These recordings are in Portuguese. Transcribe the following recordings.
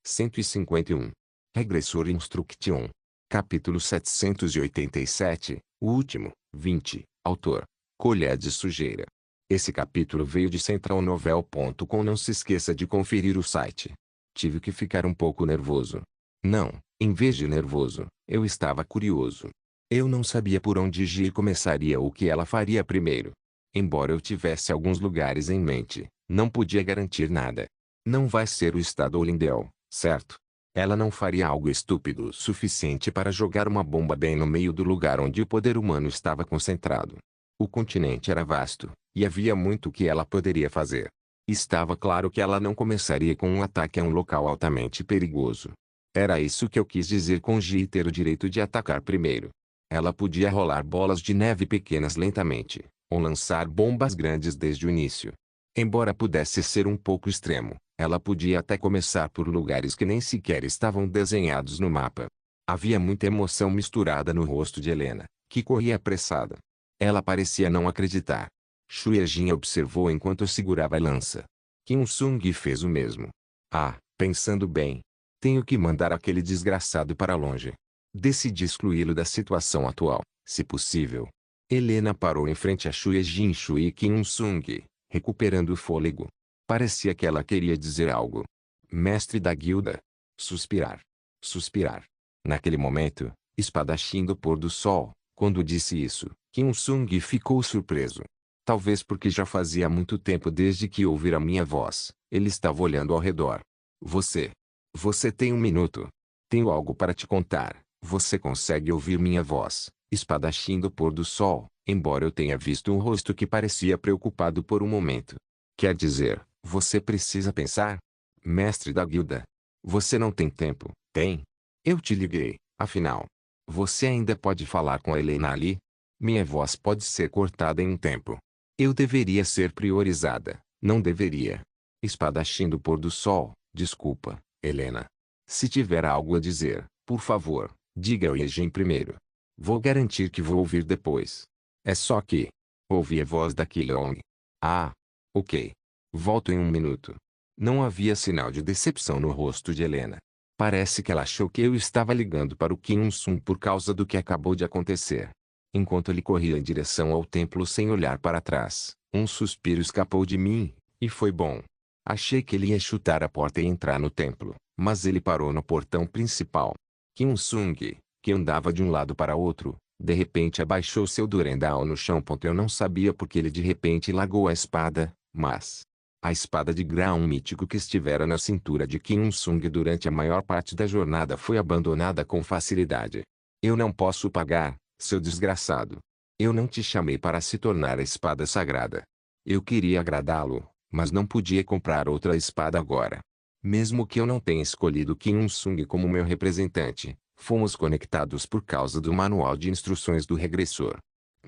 151. Regressor Instruction. Capítulo 787, o último, 20. Autor: Colher de Sujeira. Esse capítulo veio de centralnovel.com. Não se esqueça de conferir o site. Tive que ficar um pouco nervoso. Não, em vez de nervoso, eu estava curioso. Eu não sabia por onde Jill começaria ou o que ela faria primeiro. Embora eu tivesse alguns lugares em mente, não podia garantir nada. Não vai ser o estado ou Lindell, certo? Ela não faria algo estúpido o suficiente para jogar uma bomba bem no meio do lugar onde o poder humano estava concentrado. O continente era vasto, e havia muito que ela poderia fazer. Estava claro que ela não começaria com um ataque a um local altamente perigoso. Era isso que eu quis dizer com Jill ter o direito de atacar primeiro. Ela podia rolar bolas de neve pequenas lentamente, ou lançar bombas grandes desde o início. Embora pudesse ser um pouco extremo, ela podia até começar por lugares que nem sequer estavam desenhados no mapa. Havia muita emoção misturada no rosto de Helena, que corria apressada. Ela parecia não acreditar. Shuejin observou enquanto segurava a lança. Kim Sung fez o mesmo. Ah, pensando bem. Tenho que mandar aquele desgraçado para longe. Decidi excluí-lo da situação atual, se possível. Helena parou em frente a Shuejin Shui e Kim Sung, recuperando o fôlego. Parecia que ela queria dizer algo. Mestre da guilda. Suspirar. Suspirar. Naquele momento, espadachim do pôr do sol, quando disse isso, Kim Sung ficou surpreso. Talvez porque já fazia muito tempo desde que ouvira minha voz, ele estava olhando ao redor. Você tem um minuto. Tenho algo para te contar. Você consegue ouvir minha voz, espadachim do pôr do sol, embora eu tenha visto um rosto que parecia preocupado por um momento. Quer dizer, você precisa pensar? Mestre da guilda. Você não tem tempo, tem? Eu te liguei, afinal. Você ainda pode falar com a Helena ali? Minha voz pode ser cortada em um tempo. Eu deveria ser priorizada, não deveria. Espadachim do pôr do sol, desculpa, Helena. Se tiver algo a dizer, por favor, diga ao Yejin primeiro. Vou garantir que vou ouvir depois. É só que... Ouvi a voz da Kilong. Ah. Ok. Volto em um minuto. Não havia sinal de decepção no rosto de Helena. Parece que ela achou que eu estava ligando para o Kim Sung por causa do que acabou de acontecer. Enquanto ele corria em direção ao templo sem olhar para trás, um suspiro escapou de mim, e foi bom. Achei que ele ia chutar a porta e entrar no templo, mas ele parou no portão principal. Kim Sung, que andava de um lado para outro, de repente abaixou seu Durendal no chão. Eu não sabia porque ele de repente largou a espada, mas... A espada de grão mítico que estivera na cintura de Kim Sung durante a maior parte da jornada foi abandonada com facilidade. Eu não posso pagar, seu desgraçado. Eu não te chamei para se tornar a espada sagrada. Eu queria agradá-lo, mas não podia comprar outra espada agora. Mesmo que eu não tenha escolhido Kim Sung como meu representante, fomos conectados por causa do manual de instruções do regressor.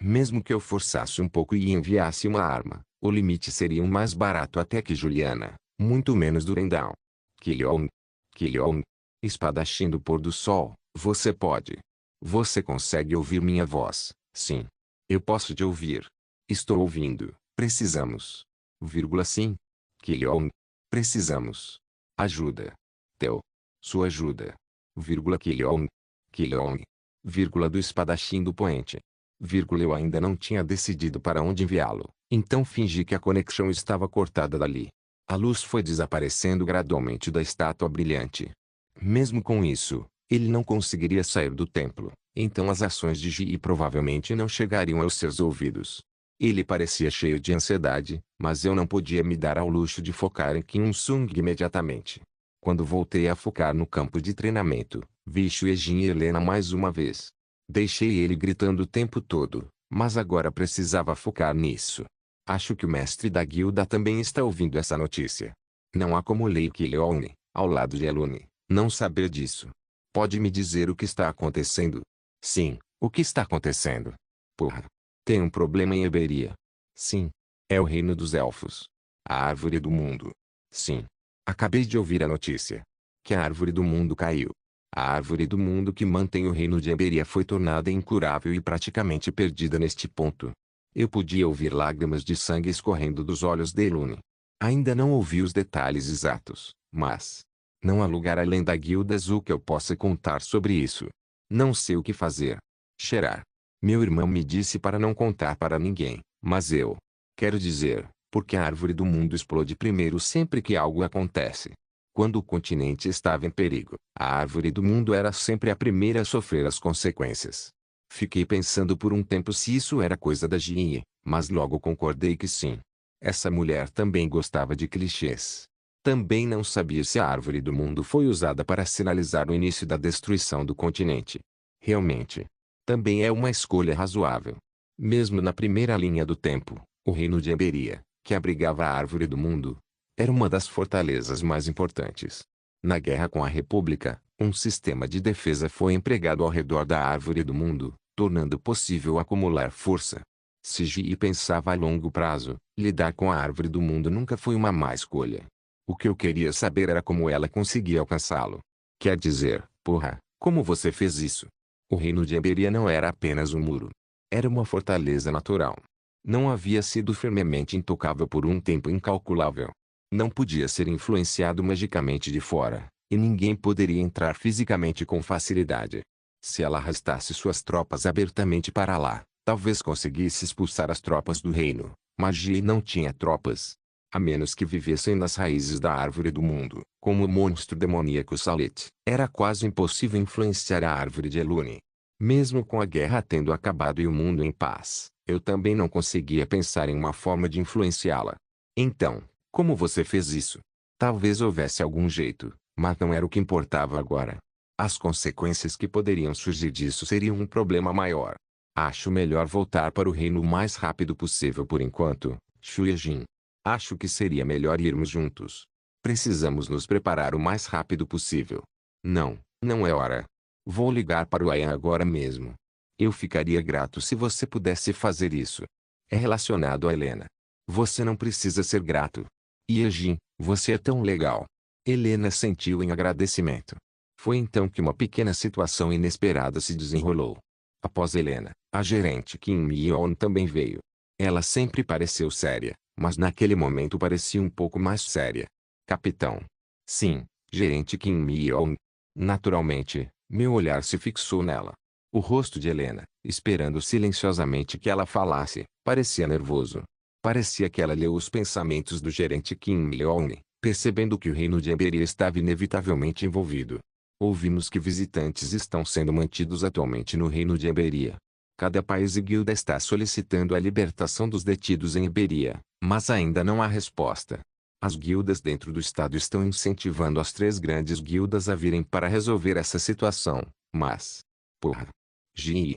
Mesmo que eu forçasse um pouco e enviasse uma arma, o limite seria um mais barato até que Juliana, muito menos Durendal. Kilong. Espadachim do pôr do sol, você pode. Você consegue ouvir minha voz? Sim. Eu posso te ouvir. Estou ouvindo. Precisamos. Sim. Kilong. Precisamos. Ajuda. Sua ajuda. Kilong. Do espadachim do poente. Eu ainda não tinha decidido para onde enviá-lo, então fingi que a conexão estava cortada dali. A luz foi desaparecendo gradualmente da estátua brilhante. Mesmo com isso, ele não conseguiria sair do templo, então as ações de Ji provavelmente não chegariam aos seus ouvidos. Ele parecia cheio de ansiedade, mas eu não podia me dar ao luxo de focar em Kim Sung imediatamente. Quando voltei a focar no campo de treinamento, vi Shuejin e Helena mais uma vez. Deixei ele gritando o tempo todo, mas agora precisava focar nisso. Acho que o mestre da guilda também está ouvindo essa notícia. Não há como Lei Kilong, ao lado de Elune, não saber disso. Pode me dizer o que está acontecendo? Sim, o que está acontecendo? Porra. Tem um problema em Eberia. Sim. É o reino dos elfos. A árvore do mundo. Sim. Acabei de ouvir a notícia. Que a árvore do mundo caiu. A árvore do mundo que mantém o reino de Eberia foi tornada incurável e praticamente perdida neste ponto. Eu podia ouvir lágrimas de sangue escorrendo dos olhos de Elune. Ainda não ouvi os detalhes exatos, mas... Não há lugar além da Guilda Azul que eu possa contar sobre isso. Não sei o que fazer. Cheirar. Meu irmão me disse para não contar para ninguém, mas eu quero dizer, porque a árvore do mundo explode primeiro sempre que algo acontece. Quando o continente estava em perigo, a árvore do mundo era sempre a primeira a sofrer as consequências. Fiquei pensando por um tempo se isso era coisa da Jinhe, mas logo concordei que sim. Essa mulher também gostava de clichês. Também não sabia se a árvore do mundo foi usada para sinalizar o início da destruição do continente. Realmente, também é uma escolha razoável. Mesmo na primeira linha do tempo, o reino de Emberia, que abrigava a árvore do mundo, era uma das fortalezas mais importantes. Na guerra com a República, um sistema de defesa foi empregado ao redor da árvore do mundo, tornando possível acumular força. Se Ji pensava a longo prazo, lidar com a árvore do mundo nunca foi uma má escolha. O que eu queria saber era como ela conseguia alcançá-lo. Quer dizer, porra, como você fez isso? O reino de Emberia não era apenas um muro. Era uma fortaleza natural. Não havia sido firmemente intocável por um tempo incalculável. Não podia ser influenciado magicamente de fora, e ninguém poderia entrar fisicamente com facilidade. Se ela arrastasse suas tropas abertamente para lá, talvez conseguisse expulsar as tropas do reino, mas Ji não tinha tropas. A menos que vivessem nas raízes da árvore do mundo, como o monstro demoníaco Salet. Era quase impossível influenciar a árvore de Elune. Mesmo com a guerra tendo acabado e o mundo em paz, eu também não conseguia pensar em uma forma de influenciá-la. Então, como você fez isso? Talvez houvesse algum jeito, mas não era o que importava agora. As consequências que poderiam surgir disso seriam um problema maior. Acho melhor voltar para o reino o mais rápido possível por enquanto, Shuya-jin. Acho que seria melhor irmos juntos. Precisamos nos preparar o mais rápido possível. Não, não é hora. Vou ligar para o Ayan agora mesmo. Eu ficaria grato se você pudesse fazer isso. É relacionado a Helena. Você não precisa ser grato. Yejin, você é tão legal. Helena sentiu em agradecimento. Foi então que uma pequena situação inesperada se desenrolou. Após Helena, a gerente Kim Mi-yeon também veio. Ela sempre pareceu séria, mas naquele momento parecia um pouco mais séria. Capitão. Sim, gerente Kim Mi-yeon. Naturalmente, meu olhar se fixou nela. O rosto de Helena, esperando silenciosamente que ela falasse, parecia nervoso. Parecia que ela leu os pensamentos do gerente Kim Mi-yeon, percebendo que o reino de Emberia estava inevitavelmente envolvido. Ouvimos que visitantes estão sendo mantidos atualmente no reino de Emberia. Cada país e guilda está solicitando a libertação dos detidos em Iberia, mas ainda não há resposta. As guildas dentro do estado estão incentivando as 3 grandes guildas a virem para resolver essa situação, mas... Porra. Ji.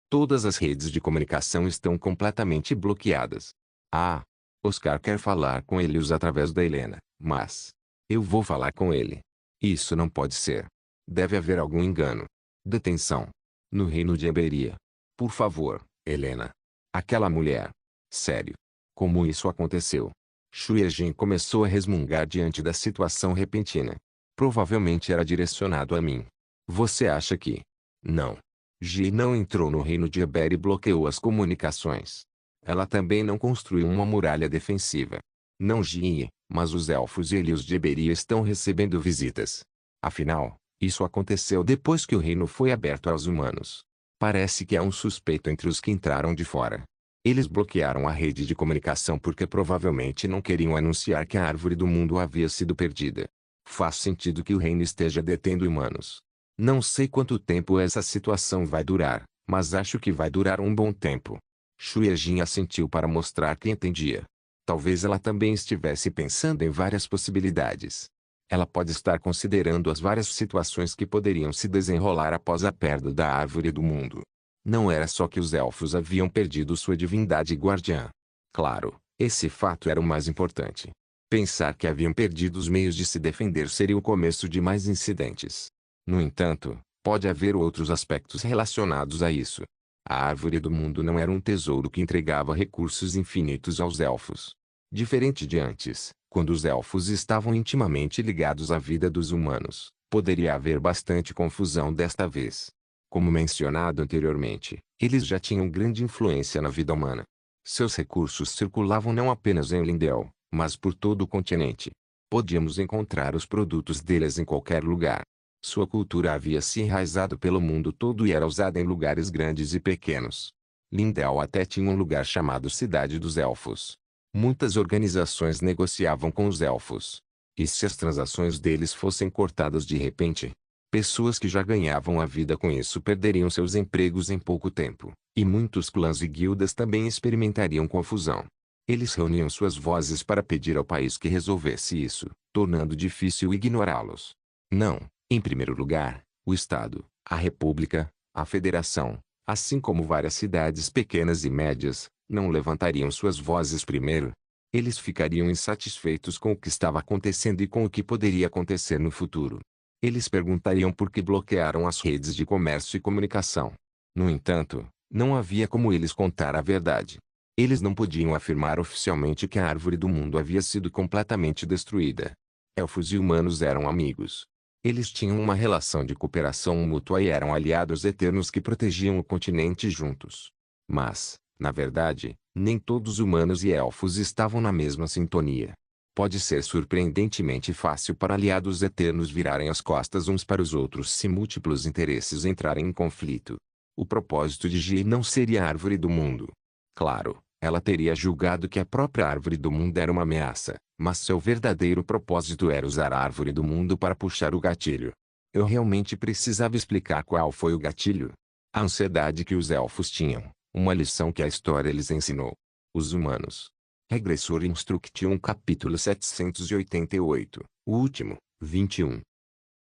Todas as redes de comunicação estão completamente bloqueadas. Ah. Oscar quer falar com eles através da Helena, mas... Eu vou falar com ele. Isso não pode ser. Deve haver algum engano. Detenção. No reino de Emberia. Por favor, Helena. Aquela mulher. Sério. Como isso aconteceu? Shuya-jin começou a resmungar diante da situação repentina. Provavelmente era direcionado a mim. Você acha que... Não. Ji não entrou no reino de Eber e bloqueou as comunicações. Ela também não construiu uma muralha defensiva. Não Ji, mas os elfos e Helios de Eberia estão recebendo visitas. Afinal, isso aconteceu depois que o reino foi aberto aos humanos. Parece que há um suspeito entre os que entraram de fora. Eles bloquearam a rede de comunicação porque provavelmente não queriam anunciar que a árvore do mundo havia sido perdida. Faz sentido que o reino esteja detendo humanos. Não sei quanto tempo essa situação vai durar, mas acho que vai durar um bom tempo. Shuya-jin assentiu para mostrar que entendia. Talvez ela também estivesse pensando em várias possibilidades. Ela pode estar considerando as várias situações que poderiam se desenrolar após a perda da árvore do mundo. Não era só que os elfos haviam perdido sua divindade guardiã. Claro, esse fato era o mais importante. Pensar que haviam perdido os meios de se defender seria o começo de mais incidentes. No entanto, pode haver outros aspectos relacionados a isso. A árvore do mundo não era um tesouro que entregava recursos infinitos aos elfos. Diferente de antes, quando os elfos estavam intimamente ligados à vida dos humanos, poderia haver bastante confusão desta vez. Como mencionado anteriormente, eles já tinham grande influência na vida humana. Seus recursos circulavam não apenas em Lindell, mas por todo o continente. Podíamos encontrar os produtos deles em qualquer lugar. Sua cultura havia se enraizado pelo mundo todo e era usada em lugares grandes e pequenos. Lindell até tinha um lugar chamado Cidade dos Elfos. Muitas organizações negociavam com os elfos. E se as transações deles fossem cortadas de repente? Pessoas que já ganhavam a vida com isso perderiam seus empregos em pouco tempo, e muitos clãs e guildas também experimentariam confusão. Eles reuniam suas vozes para pedir ao país que resolvesse isso, tornando difícil ignorá-los. Não, em primeiro lugar, o Estado, a República, a Federação, assim como várias cidades pequenas e médias, não levantariam suas vozes primeiro. Eles ficariam insatisfeitos com o que estava acontecendo e com o que poderia acontecer no futuro. Eles perguntariam por que bloquearam as redes de comércio e comunicação. No entanto, não havia como eles contar a verdade. Eles não podiam afirmar oficialmente que a árvore do mundo havia sido completamente destruída. Elfos e humanos eram amigos. Eles tinham uma relação de cooperação mútua e eram aliados eternos que protegiam o continente juntos. Mas, na verdade, nem todos humanos e elfos estavam na mesma sintonia. Pode ser surpreendentemente fácil para aliados eternos virarem as costas uns para os outros se múltiplos interesses entrarem em conflito. O propósito de Ji não seria a árvore do mundo. Claro, ela teria julgado que a própria árvore do mundo era uma ameaça, mas seu verdadeiro propósito era usar a árvore do mundo para puxar o gatilho. Eu realmente precisava explicar qual foi o gatilho. A ansiedade que os elfos tinham, uma lição que a história lhes ensinou. Os humanos. Regressor Instruction capítulo 788, o último, 21.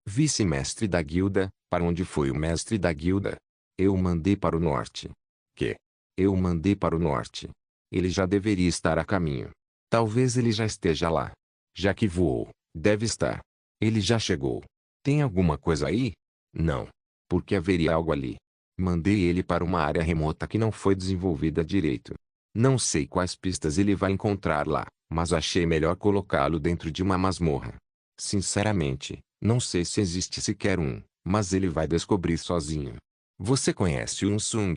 Vice-mestre da guilda, para onde foi o mestre da guilda? Eu o mandei para o norte. Que? Eu o mandei para o norte. Ele já deveria estar a caminho. Talvez ele já esteja lá. Já que voou, deve estar. Ele já chegou. Tem alguma coisa aí? Não. Porque haveria algo ali. Mandei ele para uma área remota que não foi desenvolvida direito. Não sei quais pistas ele vai encontrar lá, mas achei melhor colocá-lo dentro de uma masmorra. Sinceramente, não sei se existe sequer um, mas ele vai descobrir sozinho. Você conhece o Unsung?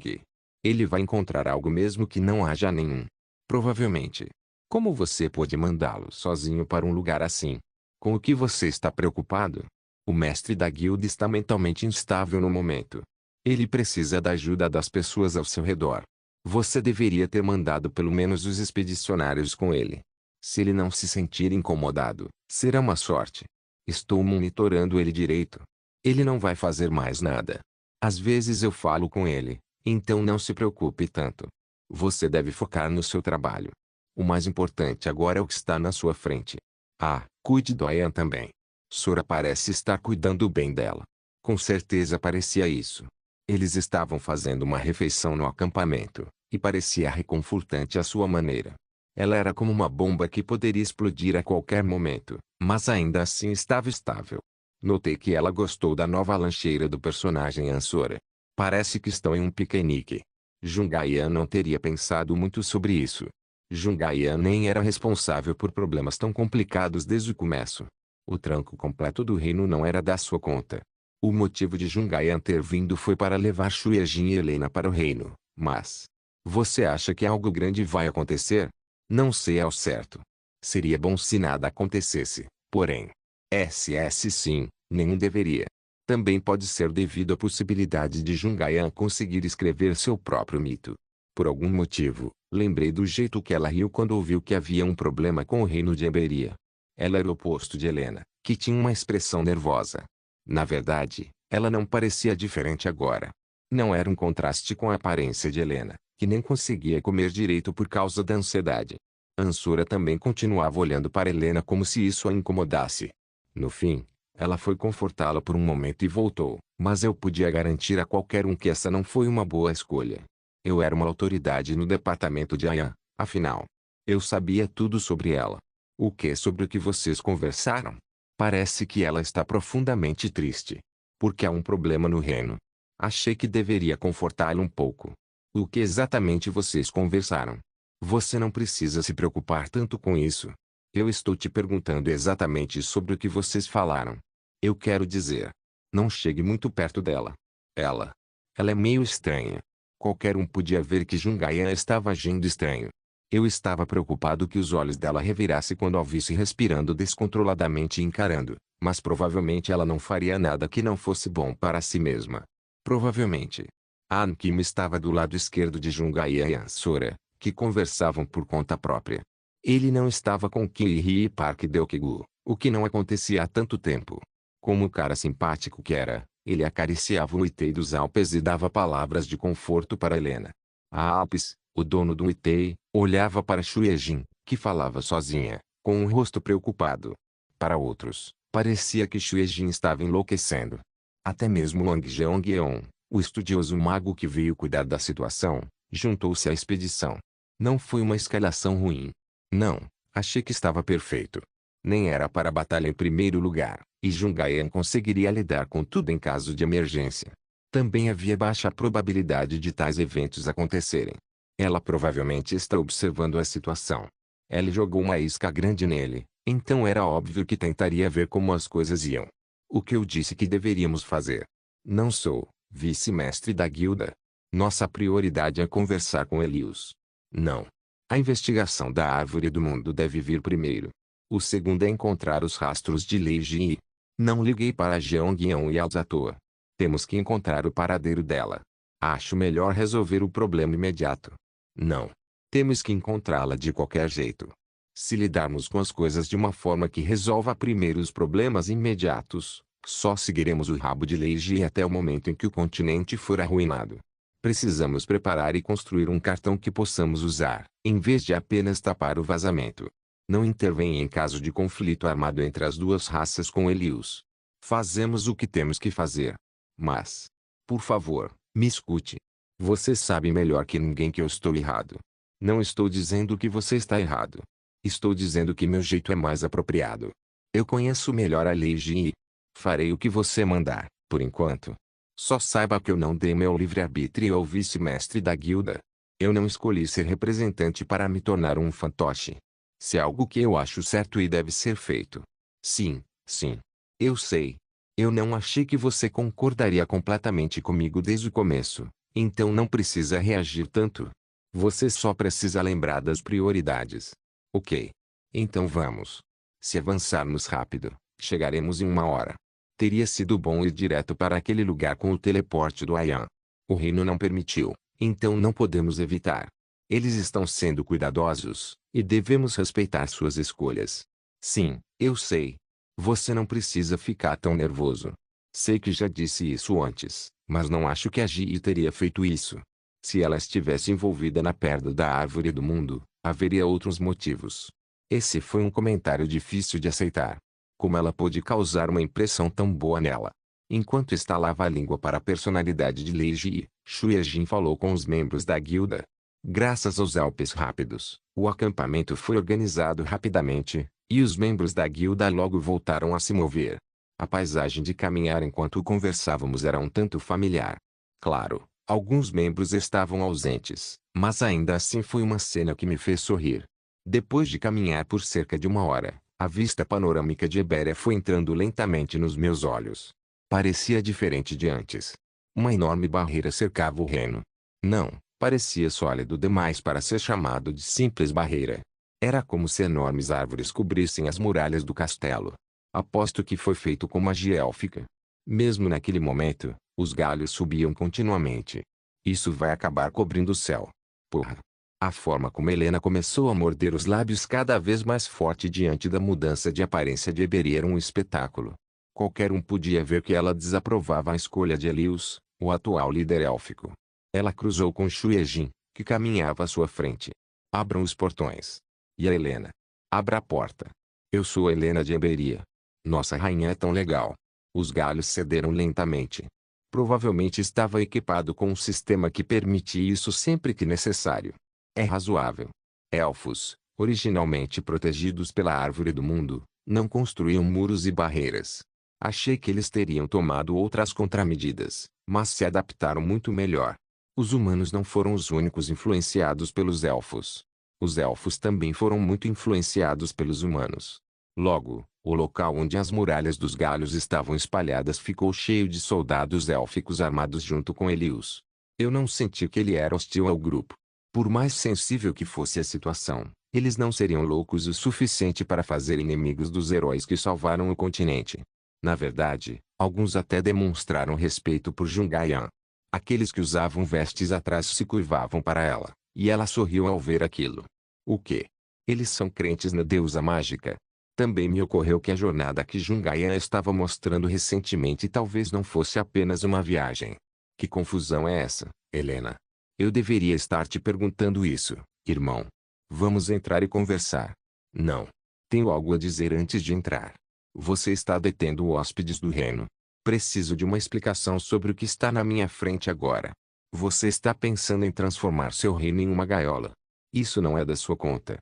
Ele vai encontrar algo mesmo que não haja nenhum. Provavelmente. Como você pode mandá-lo sozinho para um lugar assim? Com o que você está preocupado? O mestre da guilda está mentalmente instável no momento. Ele precisa da ajuda das pessoas ao seu redor. Você deveria ter mandado pelo menos os expedicionários com ele. Se ele não se sentir incomodado, será uma sorte. Estou monitorando ele direito. Ele não vai fazer mais nada. Às vezes eu falo com ele, então não se preocupe tanto. Você deve focar no seu trabalho. O mais importante agora é o que está na sua frente. Ah, cuide do Ayan também. Sora parece estar cuidando bem dela. Com certeza parecia isso. Eles estavam fazendo uma refeição no acampamento, e parecia reconfortante à sua maneira. Ela era como uma bomba que poderia explodir a qualquer momento, mas ainda assim estava estável. Notei que ela gostou da nova lancheira do personagem Ansora. Parece que estão em um piquenique. Jungaian não teria pensado muito sobre isso. Jungaian nem era responsável por problemas tão complicados desde o começo. O tranco completo do reino não era da sua conta. O motivo de Jungaian ter vindo foi para levar Shuejin e Helena para o reino, mas... Você acha que algo grande vai acontecer? Não sei ao certo. Seria bom se nada acontecesse, porém. SS sim, nenhum deveria. Também pode ser devido à possibilidade de Jungaian conseguir escrever seu próprio mito. Por algum motivo, lembrei do jeito que ela riu quando ouviu que havia um problema com o reino de Emberia. Ela era o oposto de Helena, que tinha uma expressão nervosa. Na verdade, ela não parecia diferente agora. Não era um contraste com a aparência de Helena, que nem conseguia comer direito por causa da ansiedade. Ansura também continuava olhando para Helena como se isso a incomodasse. No fim, ela foi confortá-la por um momento e voltou, mas eu podia garantir a qualquer um que essa não foi uma boa escolha. Eu era uma autoridade no departamento de Ayan, afinal. Eu sabia tudo sobre ela. O que sobre o que vocês conversaram? Parece que ela está profundamente triste. Porque há um problema no reino. Achei que deveria confortá-la um pouco. O que exatamente vocês conversaram? Você não precisa se preocupar tanto com isso. Eu estou te perguntando exatamente sobre o que vocês falaram. Eu quero dizer. Não chegue muito perto dela. Ela é meio estranha. Qualquer um podia ver que Jungaian estava agindo estranho. Eu estava preocupado que os olhos dela revirassem quando a visse respirando descontroladamente e encarando, mas provavelmente ela não faria nada que não fosse bom para si mesma. Provavelmente. Ahn Kim estava do lado esquerdo de Jungai e Ansora, que conversavam por conta própria. Ele não estava com Ki-hee e Park Deok-gu, o que não acontecia há tanto tempo. Como o cara simpático que era, ele acariciava o Itei dos Alpes e dava palavras de conforto para Helena. A Alpes, o dono do Itei, olhava para Xuejin, que falava sozinha, com um rosto preocupado. Para outros, parecia que Xuejin estava enlouquecendo. Até mesmo Wang Jeongyeon, o estudioso mago que veio cuidar da situação, juntou-se à expedição. Não foi uma escalação ruim. Não, achei que estava perfeito. Nem era para a batalha em primeiro lugar, e Jungayan conseguiria lidar com tudo em caso de emergência. Também havia baixa probabilidade de tais eventos acontecerem. Ela provavelmente está observando a situação. Ela jogou uma isca grande nele, então era óbvio que tentaria ver como as coisas iam. O que eu disse que deveríamos fazer? Não sou vice-mestre da guilda. Nossa prioridade é conversar com Elius. Não. A investigação da árvore do mundo deve vir primeiro. O segundo é encontrar os rastros de Lei Ji. Não liguei para Jeongyeon e Alza à toa. Temos que encontrar o paradeiro dela. Acho melhor resolver o problema imediato. Não. Temos que encontrá-la de qualquer jeito. Se lidarmos com as coisas de uma forma que resolva primeiro os problemas imediatos, só seguiremos o rabo de Lei Ji até o momento em que o continente for arruinado. Precisamos preparar e construir um cartão que possamos usar, em vez de apenas tapar o vazamento. Não intervenha em caso de conflito armado entre as duas raças com Elius. Fazemos o que temos que fazer. Mas, por favor, me escute. Você sabe melhor que ninguém que eu estou errado. Não estou dizendo que você está errado. Estou dizendo que meu jeito é mais apropriado. Eu conheço melhor a Lei Ji e farei o que você mandar, por enquanto. Só saiba que eu não dei meu livre-arbítrio ao vice-mestre da guilda. Eu não escolhi ser representante para me tornar um fantoche. Se é algo que eu acho certo e deve ser feito. Sim, sim. Eu sei. Eu não achei que você concordaria completamente comigo desde o começo, então não precisa reagir tanto. Você só precisa lembrar das prioridades. Ok. Então vamos. Se avançarmos rápido, chegaremos em 1 hora. Teria sido bom ir direto para aquele lugar com o teleporte do Ayan. O reino não permitiu, então não podemos evitar. Eles estão sendo cuidadosos, e devemos respeitar suas escolhas. Sim, eu sei. Você não precisa ficar tão nervoso. Sei que já disse isso antes, mas não acho que a Ji teria feito isso. Se ela estivesse envolvida na perda da árvore do mundo, haveria outros motivos. Esse foi um comentário difícil de aceitar. Como ela pôde causar uma impressão tão boa nela? Enquanto estalava a língua para a personalidade de Lei Ji, Xuejin falou com os membros da guilda. Graças aos Alpes rápidos, o acampamento foi organizado rapidamente, e os membros da guilda logo voltaram a se mover. A paisagem de caminhar enquanto conversávamos era um tanto familiar. Claro, alguns membros estavam ausentes, mas ainda assim foi uma cena que me fez sorrir. Depois de caminhar por cerca de 1 hora, a vista panorâmica de Ibéria foi entrando lentamente nos meus olhos. Parecia diferente de antes. Uma enorme barreira cercava o reino. Não, parecia sólido demais para ser chamado de simples barreira. Era como se enormes árvores cobrissem as muralhas do castelo. Aposto que foi feito com magia élfica. Mesmo naquele momento, os galhos subiam continuamente. Isso vai acabar cobrindo o céu. Porra! A forma como Helena começou a morder os lábios cada vez mais forte diante da mudança de aparência de Ebery era um espetáculo. Qualquer um podia ver que ela desaprovava a escolha de Elius, o atual líder élfico. Ela cruzou com Xuejin, que caminhava à sua frente. Abram os portões. E a Helena? Abra a porta. Eu sou Helena de Eberia. Nossa rainha é tão legal. Os galhos cederam lentamente. Provavelmente estava equipado com um sistema que permitia isso sempre que necessário. É razoável. Elfos, originalmente protegidos pela árvore do mundo, não construíam muros e barreiras. Achei que eles teriam tomado outras contramedidas, mas se adaptaram muito melhor. Os humanos não foram os únicos influenciados pelos elfos. Os elfos também foram muito influenciados pelos humanos. Logo, o local onde as muralhas dos galhos estavam espalhadas ficou cheio de soldados élficos armados junto com Elius. Eu não senti que ele era hostil ao grupo. Por mais sensível que fosse a situação, eles não seriam loucos o suficiente para fazer inimigos dos heróis que salvaram o continente. Na verdade, alguns até demonstraram respeito por Jungayan. Aqueles que usavam vestes atrás se curvavam para ela, e ela sorriu ao ver aquilo. O quê? Eles são crentes na deusa mágica? Também me ocorreu que a jornada que Jungayan estava mostrando recentemente talvez não fosse apenas uma viagem. Que confusão é essa, Helena? Eu deveria estar te perguntando isso, irmão. Vamos entrar e conversar. Não. Tenho algo a dizer antes de entrar. Você está detendo hóspedes do reino. Preciso de uma explicação sobre o que está na minha frente agora. Você está pensando em transformar seu reino em uma gaiola. Isso não é da sua conta.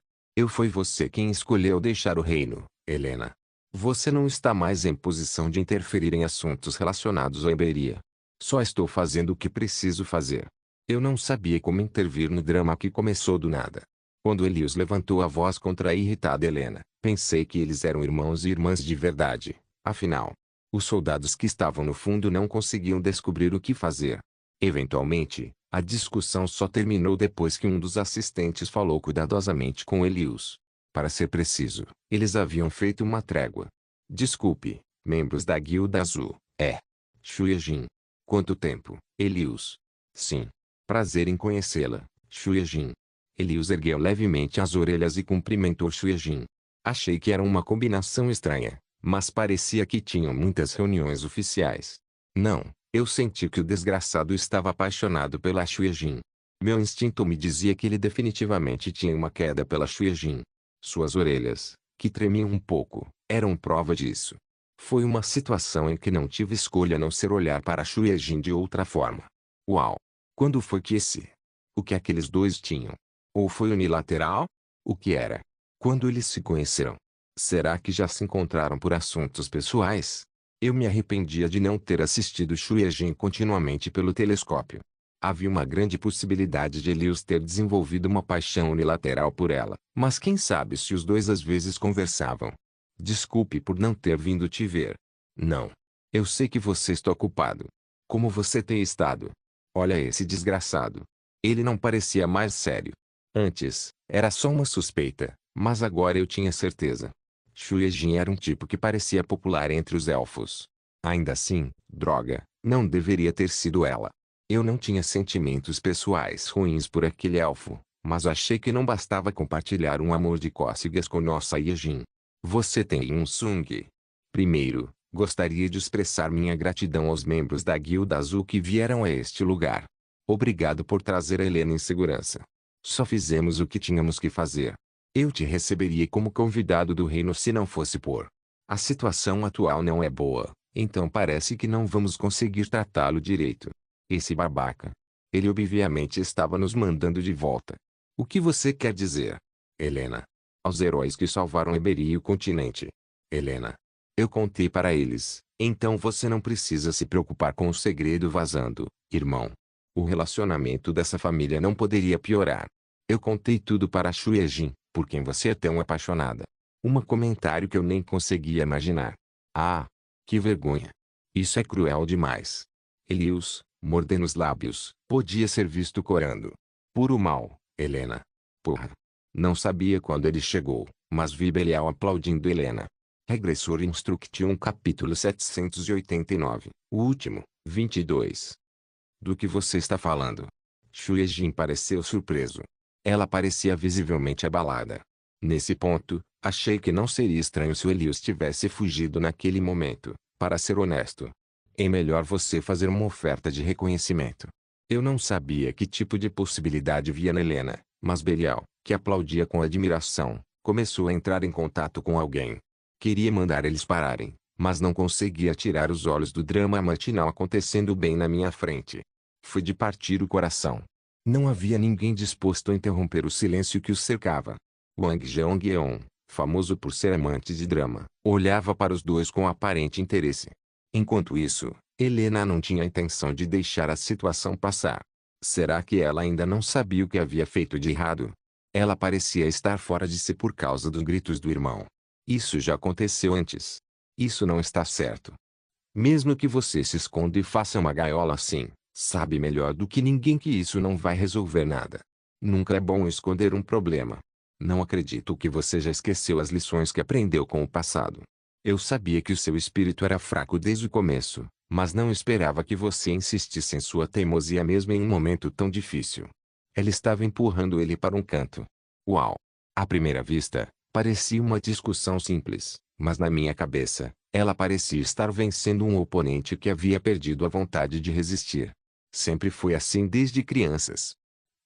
Foi você quem escolheu deixar o reino, Helena. Você não está mais em posição de interferir em assuntos relacionados à Iberia. Só estou fazendo o que preciso fazer. Eu não sabia como intervir no drama que começou do nada. Quando Elios levantou a voz contra a irritada Helena, pensei que eles eram irmãos e irmãs de verdade. Afinal, os soldados que estavam no fundo não conseguiam descobrir o que fazer. Eventualmente, a discussão só terminou depois que um dos assistentes falou cuidadosamente com Elios. Para ser preciso, eles haviam feito uma trégua. Desculpe, membros da Guilda Azul. Shuya-jin. Quanto tempo, Elios? Sim. Prazer em conhecê-la, Shuya-jin. Elios ergueu levemente as orelhas e cumprimentou Shuya-jin. Achei que era uma combinação estranha, mas parecia que tinham muitas reuniões oficiais. Não, eu senti que o desgraçado estava apaixonado pela Shuya-jin. Meu instinto me dizia que ele definitivamente tinha uma queda pela Shuya-jin. Suas orelhas, que tremiam um pouco, eram prova disso. Foi uma situação em que não tive escolha a não ser olhar para Shuya-jin de outra forma. Uau! Quando foi que o que aqueles dois tinham? Ou foi unilateral? O que era? Quando eles se conheceram? Será que já se encontraram por assuntos pessoais? Eu me arrependia de não ter assistido Shuya-jin continuamente pelo telescópio. Havia uma grande possibilidade de Elios ter desenvolvido uma paixão unilateral por ela, mas quem sabe se os dois às vezes conversavam. Desculpe por não ter vindo te ver. Não. Eu sei que você está ocupado. Como você tem estado? Olha esse desgraçado. Ele não parecia mais sério. Antes, era só uma suspeita, mas agora eu tinha certeza. Shuya-jin era um tipo que parecia popular entre os elfos. Ainda assim, droga, não deveria ter sido ela. Eu não tinha sentimentos pessoais ruins por aquele elfo, mas achei que não bastava compartilhar um amor de cócegas com nossa Yejin. Você tem um Sung. Primeiro, gostaria de expressar minha gratidão aos membros da Guilda Azul que vieram a este lugar. Obrigado por trazer a Helena em segurança. Só fizemos o que tínhamos que fazer. Eu te receberia como convidado do reino se não fosse por. A situação atual não é boa, então parece que não vamos conseguir tratá-lo direito. Esse babaca. Ele obviamente estava nos mandando de volta. O que você quer dizer, Helena? Aos heróis que salvaram Iberia e o continente. Helena. Eu contei para eles, então você não precisa se preocupar com o segredo vazando, irmão. O relacionamento dessa família não poderia piorar. Eu contei tudo para Shuya-jin, por quem você é tão apaixonada. Comentário que eu nem conseguia imaginar. Ah, que vergonha. Isso é cruel demais. Elios, mordendo os lábios, podia ser visto corando. Puro mal, Helena. Porra. Não sabia quando ele chegou, mas vi Belial aplaudindo Helena. Regressor Instruction capítulo 789, o último, 22. Do que você está falando? Shuya-jin pareceu surpreso. Ela parecia visivelmente abalada. Nesse ponto, achei que não seria estranho se o Elios tivesse fugido naquele momento, para ser honesto. É melhor você fazer uma oferta de reconhecimento. Eu não sabia que tipo de possibilidade via na Helena, mas Belial, que aplaudia com admiração, começou a entrar em contato com alguém. Queria mandar eles pararem, mas não conseguia tirar os olhos do drama matinal acontecendo bem na minha frente. Foi de partir o coração. Não havia ninguém disposto a interromper o silêncio que os cercava. Wang Jeongyeon, famoso por ser amante de drama, olhava para os dois com aparente interesse. Enquanto isso, Helena não tinha intenção de deixar a situação passar. Será que ela ainda não sabia o que havia feito de errado? Ela parecia estar fora de si por causa dos gritos do irmão. Isso já aconteceu antes. Isso não está certo. Mesmo que você se esconda e faça uma gaiola assim, sabe melhor do que ninguém que isso não vai resolver nada. Nunca é bom esconder um problema. Não acredito que você já esqueceu as lições que aprendeu com o passado. Eu sabia que o seu espírito era fraco desde o começo, mas não esperava que você insistisse em sua teimosia mesmo em um momento tão difícil. Ela estava empurrando ele para um canto. Uau! À primeira vista, parecia uma discussão simples, mas na minha cabeça, ela parecia estar vencendo um oponente que havia perdido a vontade de resistir. Sempre foi assim desde crianças.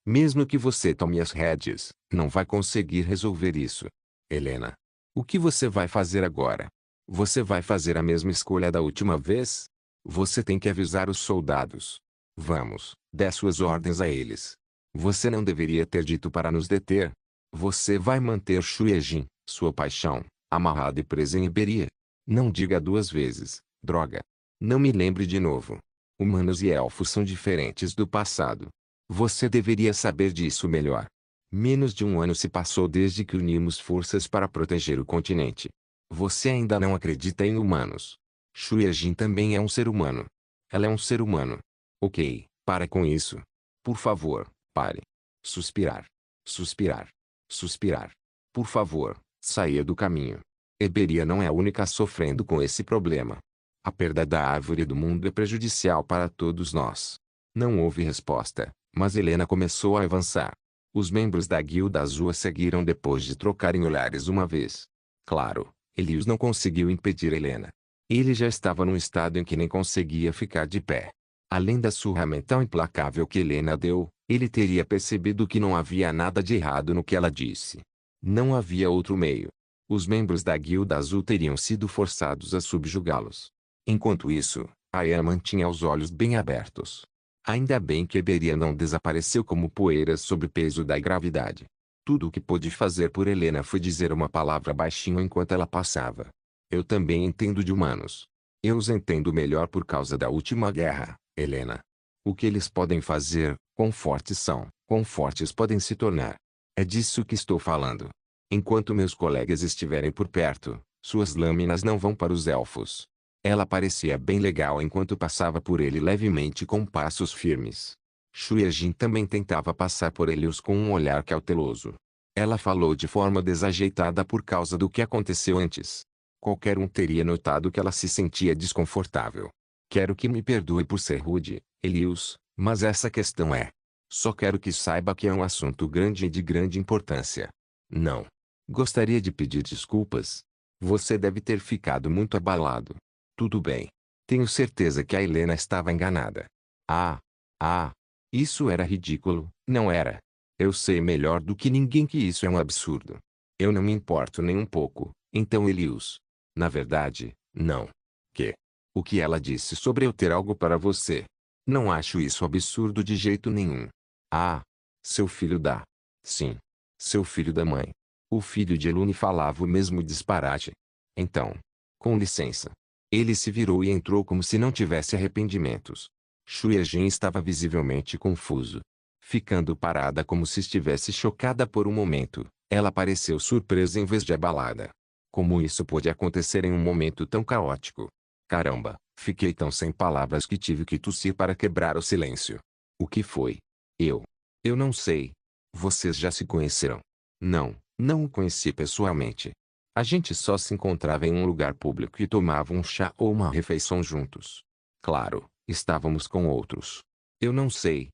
Mesmo que você tome as rédeas, não vai conseguir resolver isso. Helena. O que você vai fazer agora? Você vai fazer a mesma escolha da última vez? Você tem que avisar os soldados. Vamos, dê suas ordens a eles. Você não deveria ter dito para nos deter. Você vai manter Shuejin, sua paixão, amarrada e presa em Iberia. Não diga duas vezes, droga. Não me lembre de novo. Humanos e elfos são diferentes do passado. Você deveria saber disso melhor. Menos de um ano se passou desde que unimos forças para proteger o continente. Você ainda não acredita em humanos. Shuejin também é um ser humano. Ela é um ser humano. Ok, para com isso. Por favor, pare. Suspirar. Suspirar. Suspirar. Por favor, saia do caminho. Eberia não é a única sofrendo com esse problema. A perda da árvore do mundo é prejudicial para todos nós. Não houve resposta, mas Helena começou a avançar. Os membros da Guilda Azul a seguiram depois de trocarem olhares uma vez. Claro, Elius não conseguiu impedir Helena. Ele já estava num estado em que nem conseguia ficar de pé. Além da surra mental implacável que Helena deu, ele teria percebido que não havia nada de errado no que ela disse. Não havia outro meio. Os membros da Guilda Azul teriam sido forçados a subjugá-los. Enquanto isso, Aya mantinha os olhos bem abertos. Ainda bem que Eberia não desapareceu como poeira sob o peso da gravidade. Tudo o que pôde fazer por Helena foi dizer uma palavra baixinho enquanto ela passava. Eu também entendo de humanos. Eu os entendo melhor por causa da última guerra, Helena. O que eles podem fazer, quão fortes podem se tornar. É disso que estou falando. Enquanto meus colegas estiverem por perto, suas lâminas não vão para os elfos. Ela parecia bem legal enquanto passava por ele levemente com passos firmes. Shuejin também tentava passar por Elius com um olhar cauteloso. Ela falou de forma desajeitada por causa do que aconteceu antes. Qualquer um teria notado que ela se sentia desconfortável. Quero que me perdoe por ser rude, Elius, mas essa questão é. Só quero que saiba que é um assunto grande e de grande importância. Não. Gostaria de pedir desculpas. Você deve ter ficado muito abalado. Tudo bem. Tenho certeza que a Helena estava enganada. Isso era ridículo, não era? Eu sei melhor do que ninguém que isso é um absurdo. Eu não me importo nem um pouco, então Elius. Na verdade, não. Que? O que ela disse sobre eu ter algo para você? Não acho isso absurdo de jeito nenhum. Seu filho da... Sim. Seu filho da mãe. O filho de Elune falava o mesmo disparate. Então. Com licença. Ele se virou e entrou como se não tivesse arrependimentos. Shuejin estava visivelmente confuso. Ficando parada como se estivesse chocada por um momento, ela pareceu surpresa em vez de abalada. Como isso pôde acontecer em um momento tão caótico? Caramba, fiquei tão sem palavras que tive que tossir para quebrar o silêncio. O que foi? Eu não sei. Vocês já se conheceram? Não o conheci pessoalmente. A gente só se encontrava em um lugar público e tomava um chá ou uma refeição juntos. Claro, estávamos com outros. Eu não sei.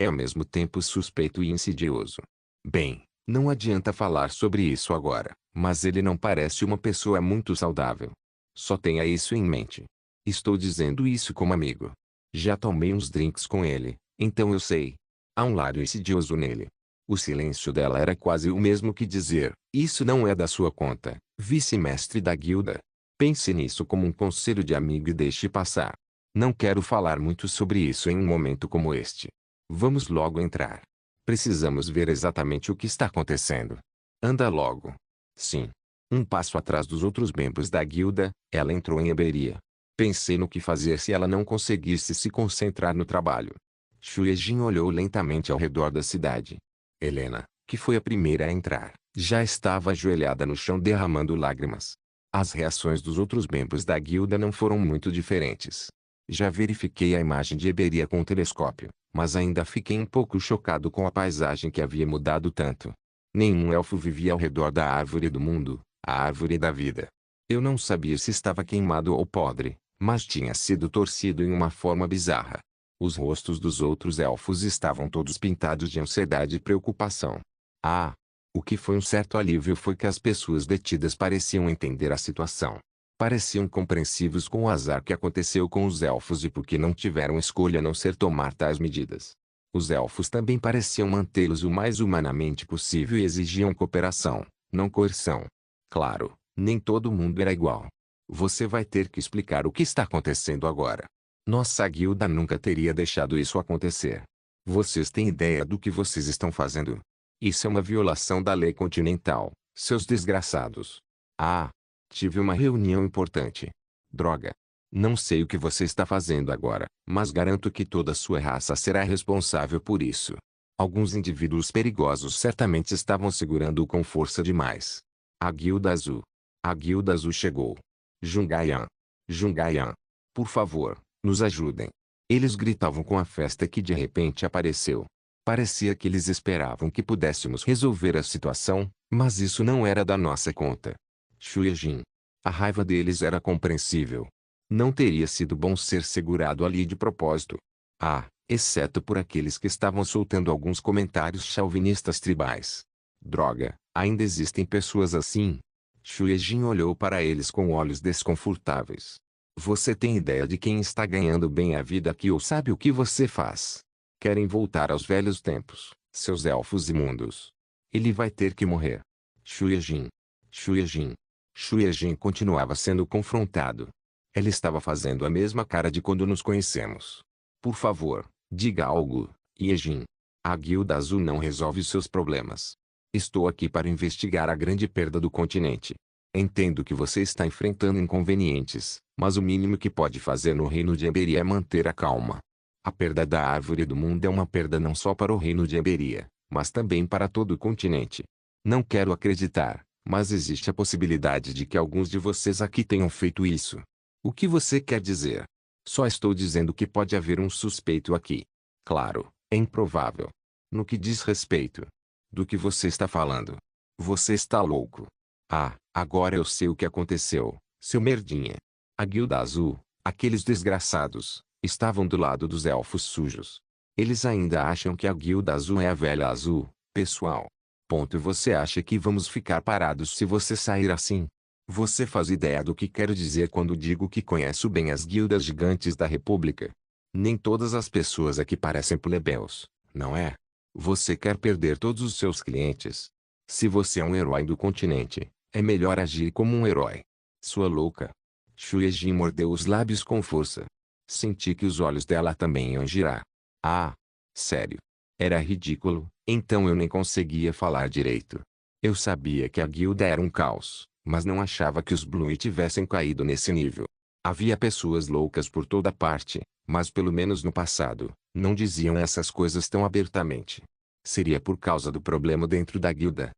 É ao mesmo tempo suspeito e insidioso. Bem, não adianta falar sobre isso agora, mas ele não parece uma pessoa muito saudável. Só tenha isso em mente. Estou dizendo isso como amigo. Já tomei uns drinks com ele, então eu sei. Há um lado insidioso nele. O silêncio dela era quase o mesmo que dizer, isso não é da sua conta, vice-mestre da guilda. Pense nisso como um conselho de amigo e deixe passar. Não quero falar muito sobre isso em um momento como este. Vamos logo entrar. Precisamos ver exatamente o que está acontecendo. Anda logo. Sim. Um passo atrás dos outros membros da guilda, ela entrou em Eberia. Pensei no que fazer se ela não conseguisse se concentrar no trabalho. Shuejin olhou lentamente ao redor da cidade. Helena, que foi a primeira a entrar, já estava ajoelhada no chão derramando lágrimas. As reações dos outros membros da guilda não foram muito diferentes. Já verifiquei a imagem de Eberia com o telescópio, mas ainda fiquei um pouco chocado com a paisagem que havia mudado tanto. Nenhum elfo vivia ao redor da árvore do mundo, a árvore da vida. Eu não sabia se estava queimado ou podre, mas tinha sido torcido em uma forma bizarra. Os rostos dos outros elfos estavam todos pintados de ansiedade e preocupação. Ah! O que foi um certo alívio foi que as pessoas detidas pareciam entender a situação. Pareciam compreensivos com o azar que aconteceu com os elfos e porque não tiveram escolha a não ser tomar tais medidas. Os elfos também pareciam mantê-los o mais humanamente possível e exigiam cooperação, não coerção. Claro, nem todo mundo era igual. Você vai ter que explicar o que está acontecendo agora. Nossa guilda nunca teria deixado isso acontecer. Vocês têm ideia do que vocês estão fazendo? Isso é uma violação da lei continental, seus desgraçados. Ah! Tive uma reunião importante. Droga! Não sei o que você está fazendo agora, mas garanto que toda sua raça será responsável por isso. Alguns indivíduos perigosos certamente estavam segurando-o com força demais. A Guilda Azul. A Guilda Azul chegou. Jungaian. Jungaian. Por favor, nos ajudem. Eles gritavam com a festa que de repente apareceu. Parecia que eles esperavam que pudéssemos resolver a situação, mas isso não era da nossa conta. Xuejin. A raiva deles era compreensível. Não teria sido bom ser segurado ali de propósito. Ah, exceto por aqueles que estavam soltando alguns comentários chauvinistas tribais. Droga, ainda existem pessoas assim? Xuejin olhou para eles com olhos desconfortáveis. Você tem ideia de quem está ganhando bem a vida aqui ou sabe o que você faz? Querem voltar aos velhos tempos, seus elfos imundos. Ele vai ter que morrer. Xuejin. Xuejin. Xuejin continuava sendo confrontado. Ela estava fazendo a mesma cara de quando nos conhecemos. Por favor, diga algo, Yejin. A Guilda Azul não resolve seus problemas. Estou aqui para investigar a grande perda do continente. Entendo que você está enfrentando inconvenientes, mas o mínimo que pode fazer no reino de Emberia é manter a calma. A perda da árvore do mundo é uma perda não só para o reino de Emberia, mas também para todo o continente. Não quero acreditar, mas existe a possibilidade de que alguns de vocês aqui tenham feito isso. O que você quer dizer? Só estou dizendo que pode haver um suspeito aqui. Claro, é improvável. No que diz respeito? Do que você está falando? Você está louco. Ah, agora eu sei o que aconteceu, seu merdinha. A Guilda Azul, aqueles desgraçados, estavam do lado dos elfos sujos. Eles ainda acham que a Guilda Azul é a velha azul, pessoal. Ponto. Você acha que vamos ficar parados se você sair assim? Você faz ideia do que quero dizer quando digo que conheço bem as guildas gigantes da República? Nem todas as pessoas aqui parecem plebeus, não é? Você quer perder todos os seus clientes? Se você é um herói do continente, é melhor agir como um herói. Sua louca. Xuejin mordeu os lábios com força. Senti que os olhos dela também iam girar. Ah, sério. Era ridículo, então eu nem conseguia falar direito. Eu sabia que a guilda era um caos, mas não achava que os Blue tivessem caído nesse nível. Havia pessoas loucas por toda parte, mas pelo menos no passado, não diziam essas coisas tão abertamente. Seria por causa do problema dentro da guilda.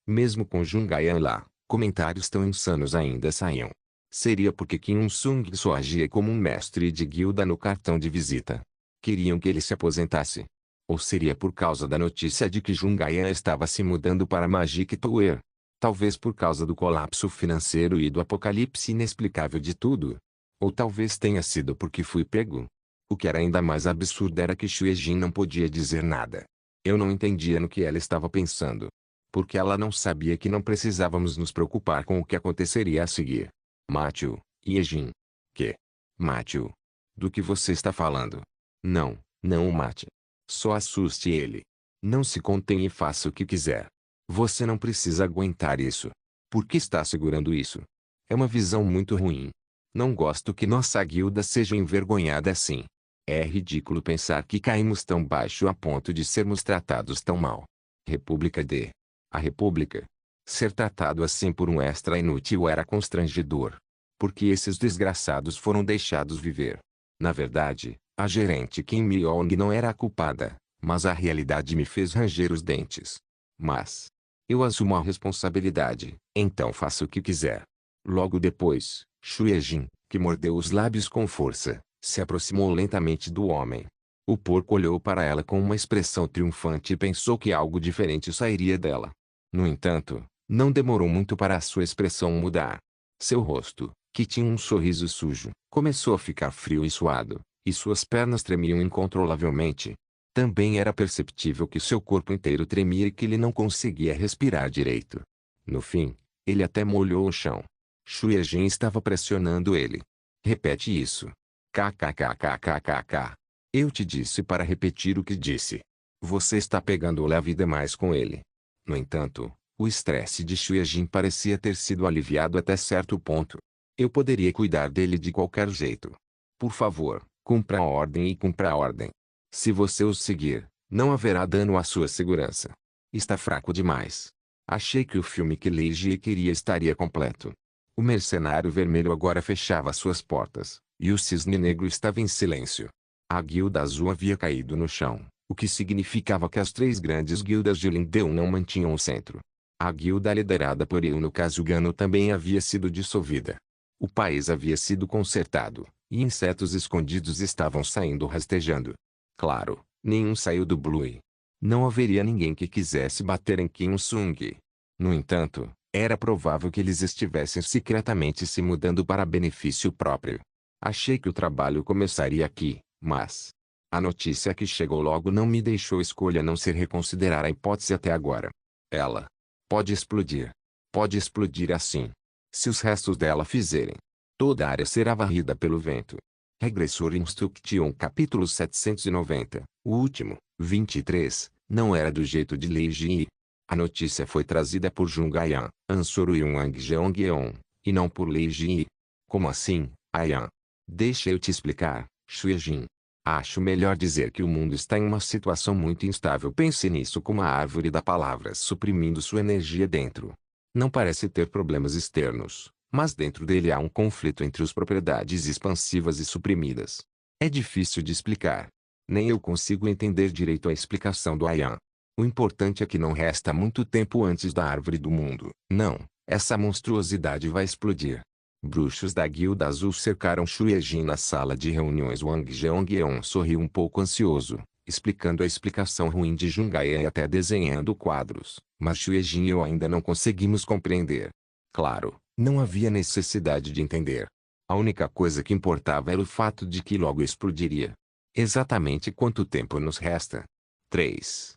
Mesmo com Jungaian lá, comentários tão insanos ainda saíam. Seria porque Kim Sung só agia como um mestre de guilda no cartão de visita. Queriam que ele se aposentasse. Ou seria por causa da notícia de que Jungaian estava se mudando para Magic Tower? Talvez por causa do colapso financeiro e do apocalipse inexplicável de tudo. Ou talvez tenha sido porque fui pego. O que era ainda mais absurdo era que Xuejin não podia dizer nada. Eu não entendia no que ela estava pensando. Porque ela não sabia que não precisávamos nos preocupar com o que aconteceria a seguir. Matthew, Yejin. Que? Matthew? Do que você está falando? Não, não o mate. Só assuste ele. Não se contém e faça o que quiser. Você não precisa aguentar isso. Por que está segurando isso? É uma visão muito ruim. Não gosto que nossa guilda seja envergonhada assim. É ridículo pensar que caímos tão baixo a ponto de sermos tratados tão mal. República D. A República. Ser tratado assim por um extra inútil era constrangedor. Porque esses desgraçados foram deixados viver. Na verdade, a gerente Kim Myong não era a culpada, mas a realidade me fez ranger os dentes. Mas eu assumo a responsabilidade, então faça o que quiser. Logo depois, Xuejin, que mordeu os lábios com força, Se aproximou lentamente do homem. O porco olhou para ela com uma expressão triunfante e pensou que algo diferente sairia dela. No entanto, não demorou muito para a sua expressão mudar. Seu rosto, que tinha um sorriso sujo, começou a ficar frio e suado, e suas pernas tremiam incontrolavelmente. Também era perceptível que seu corpo inteiro tremia e que ele não conseguia respirar direito. No fim, ele até molhou o chão. Xue Jin estava pressionando ele. Repete isso. KKKKKKK. Eu te disse para repetir o que disse. Você está pegando leve demais com ele. No entanto, o estresse de Xue Jin parecia ter sido aliviado até certo ponto. Eu poderia cuidar dele de qualquer jeito. Por favor, cumpra a ordem e cumpra a ordem. Se você os seguir, não haverá dano à sua segurança. Está fraco demais. Achei que o filme que Lei Jie queria estaria completo. O mercenário vermelho agora fechava suas portas, e o cisne negro estava em silêncio. A guilda azul havia caído no chão, o que significava que as três grandes guildas de Lindeu não mantinham o centro. A guilda liderada por Yuno Kazugano também havia sido dissolvida. O país havia sido consertado, e insetos escondidos estavam saindo rastejando. Claro, nenhum saiu do Blue. Não haveria ninguém que quisesse bater em Kim Sung. No entanto, era provável que eles estivessem secretamente se mudando para benefício próprio. Achei que o trabalho começaria aqui, mas a notícia que chegou logo não me deixou escolha a não ser reconsiderar a hipótese até agora. Ela pode explodir. Pode explodir assim. Se os restos dela fizerem, toda a área será varrida pelo vento. Regressor Instruction capítulo 790, o último, 23, não era do jeito de Lei Jie. A notícia foi trazida por Jungaian, Ansoro Yuang Jeongyeon, e não por Lei Jie. Como assim, Ayan? Deixa eu te explicar, Xue Jin. Acho melhor dizer que o mundo está em uma situação muito instável. Pense nisso como a árvore da palavra suprimindo sua energia dentro. Não parece ter problemas externos, mas dentro dele há um conflito entre as propriedades expansivas e suprimidas. É difícil de explicar. Nem eu consigo entender direito a explicação do Ayan. O importante é que não resta muito tempo antes da árvore do mundo. Não, essa monstruosidade vai explodir. Bruxos da Guilda Azul cercaram Xue Jin na sala de reuniões. Wang Jeongyeon sorriu um pouco ansioso, explicando a explicação ruim de Jungae e até desenhando quadros, mas Xue Jin e eu ainda não conseguimos compreender. Claro, não havia necessidade de entender. A única coisa que importava era o fato de que logo explodiria. Exatamente quanto tempo nos resta? 3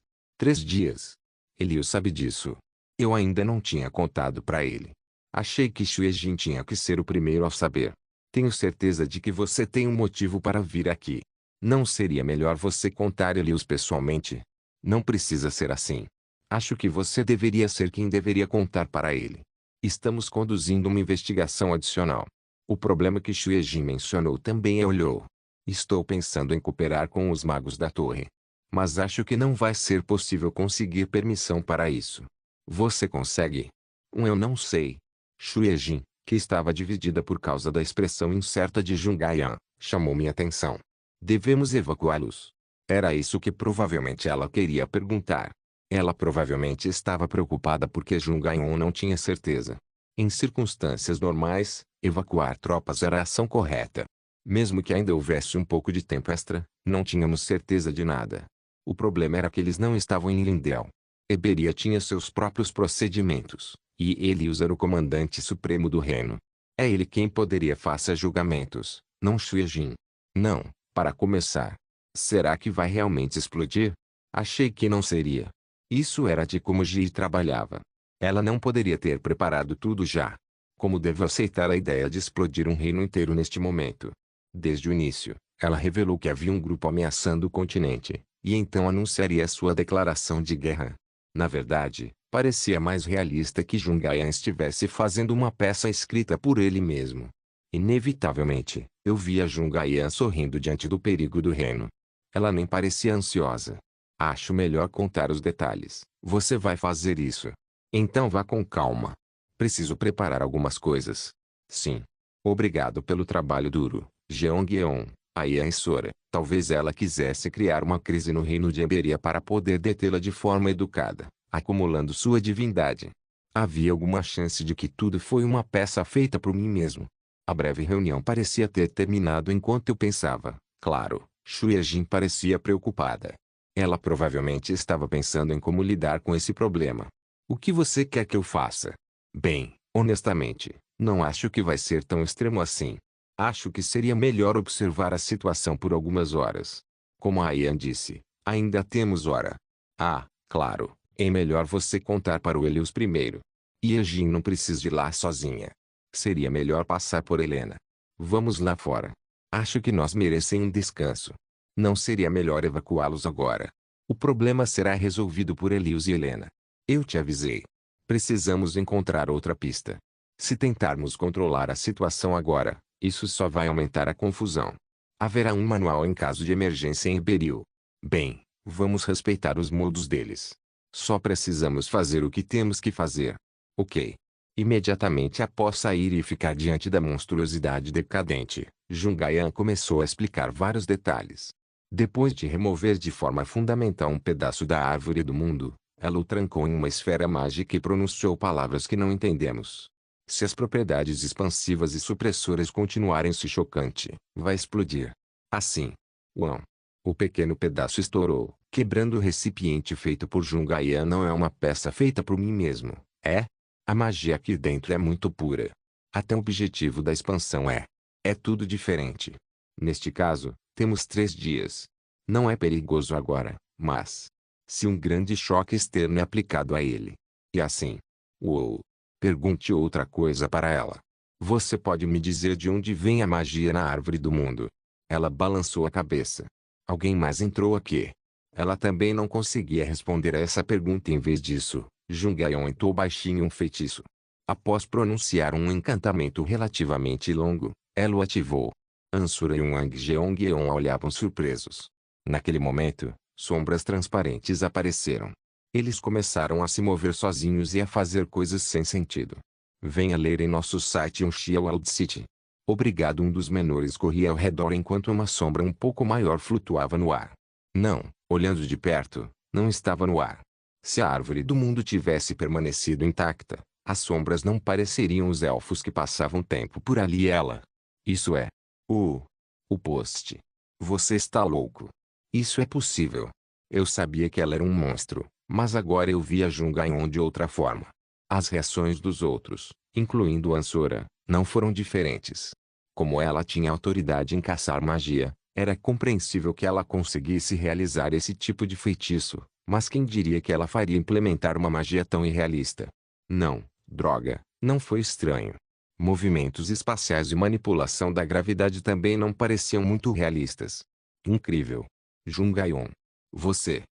dias. Ele o sabe disso. Eu ainda não tinha contado para ele. Achei que Xue Jin tinha que ser o primeiro a saber. Tenho certeza de que você tem um motivo para vir aqui. Não seria melhor você contar ele-os pessoalmente? Não precisa ser assim. Acho que você deveria ser quem deveria contar para ele. Estamos conduzindo uma investigação adicional. O problema que Xue Jin mencionou também olhou. Estou pensando em cooperar com os magos da torre. Mas acho que não vai ser possível conseguir permissão para isso. Você consegue? Eu não sei. Xue Jin, que estava dividida por causa da expressão incerta de Jungaian, chamou minha atenção. Devemos evacuá-los. Era isso que provavelmente ela queria perguntar. Ela provavelmente estava preocupada porque Jungaian não tinha certeza. Em circunstâncias normais, evacuar tropas era a ação correta. Mesmo que ainda houvesse um pouco de tempo extra, não tínhamos certeza de nada. O problema era que eles não estavam em Lindell. Eberia tinha seus próprios procedimentos, e Elius era o comandante supremo do reino. É ele quem poderia fazer julgamentos, não Xue Jin. Não, para começar. Será que vai realmente explodir? Achei que não seria. Isso era de como Ji trabalhava. Ela não poderia ter preparado tudo já. Como devo aceitar a ideia de explodir um reino inteiro neste momento? Desde o início, ela revelou que havia um grupo ameaçando o continente, e então anunciaria sua declaração de guerra. Na verdade, parecia mais realista que Jungaian estivesse fazendo uma peça escrita por ele mesmo. Inevitavelmente, eu via Jungaian sorrindo diante do perigo do reino. Ela nem parecia ansiosa. Acho melhor contar os detalhes. Você vai fazer isso. Então vá com calma. Preciso preparar algumas coisas. Sim. Obrigado pelo trabalho duro, Jeongyeon. Aí a Sora, talvez ela quisesse criar uma crise no reino de Eberia para poder detê-la de forma educada, acumulando sua divindade. Havia alguma chance de que tudo foi uma peça feita por mim mesmo. A breve reunião parecia ter terminado enquanto eu pensava. Claro, Xuejin parecia preocupada. Ela provavelmente estava pensando em como lidar com esse problema. O que você quer que eu faça? Bem, honestamente, não acho que vai ser tão extremo assim. Acho que seria melhor observar a situação por algumas horas. Como a Ian disse, ainda temos hora. Ah, claro, é melhor você contar para o Helios primeiro. Jin não precisa ir lá sozinha. Seria melhor passar por Helena. Vamos lá fora. Acho que nós merecemos um descanso. Não seria melhor evacuá-los agora? O problema será resolvido por Helios e Helena. Eu te avisei. Precisamos encontrar outra pista. Se tentarmos controlar a situação agora, isso só vai aumentar a confusão. Haverá um manual em caso de emergência em Beril. Bem, vamos respeitar os modos deles. Só precisamos fazer o que temos que fazer. Ok. Imediatamente após sair e ficar diante da monstruosidade decadente, Jungayan começou a explicar vários detalhes. Depois de remover de forma fundamental um pedaço da árvore do mundo, ela o trancou em uma esfera mágica e pronunciou palavras que não entendemos. Se as propriedades expansivas e supressoras continuarem se chocante, vai explodir. Assim. Uau! O pequeno pedaço estourou, quebrando o recipiente feito por Jungayan. Não é uma peça feita por mim mesmo, é? A magia aqui dentro é muito pura. Até o objetivo da expansão é. É tudo diferente. Neste caso, temos 3 dias. Não é perigoso agora, mas... se um grande choque externo é aplicado a ele. E assim. Uou! Pergunte outra coisa para ela. Você pode me dizer de onde vem a magia na árvore do mundo? Ela balançou a cabeça. Alguém mais entrou aqui. Ela também não conseguia responder a essa pergunta. Em vez disso, Jungayon entoou baixinho um feitiço. Após pronunciar um encantamento relativamente longo, ela o ativou. Ansura e Wang Jeongyeon olhavam surpresos. Naquele momento, sombras transparentes apareceram. Eles começaram a se mover sozinhos e a fazer coisas sem sentido. Venha ler em nosso site Unxia World City. Obrigado. Um dos menores corria ao redor enquanto uma sombra um pouco maior flutuava no ar. Não, olhando de perto, não estava no ar. Se a árvore do mundo tivesse permanecido intacta, as sombras não pareceriam os elfos que passavam tempo por ali e ela. Isso é. O poste. Você está louco. Isso é possível. Eu sabia que ela era um monstro, mas agora eu via Jungayon de outra forma. As reações dos outros, incluindo Ansura, não foram diferentes. Como ela tinha autoridade em caçar magia, era compreensível que ela conseguisse realizar esse tipo de feitiço, mas quem diria que ela faria implementar uma magia tão irrealista? Não, droga, não foi estranho. Movimentos espaciais e manipulação da gravidade também não pareciam muito realistas. Incrível. Jungayon. Você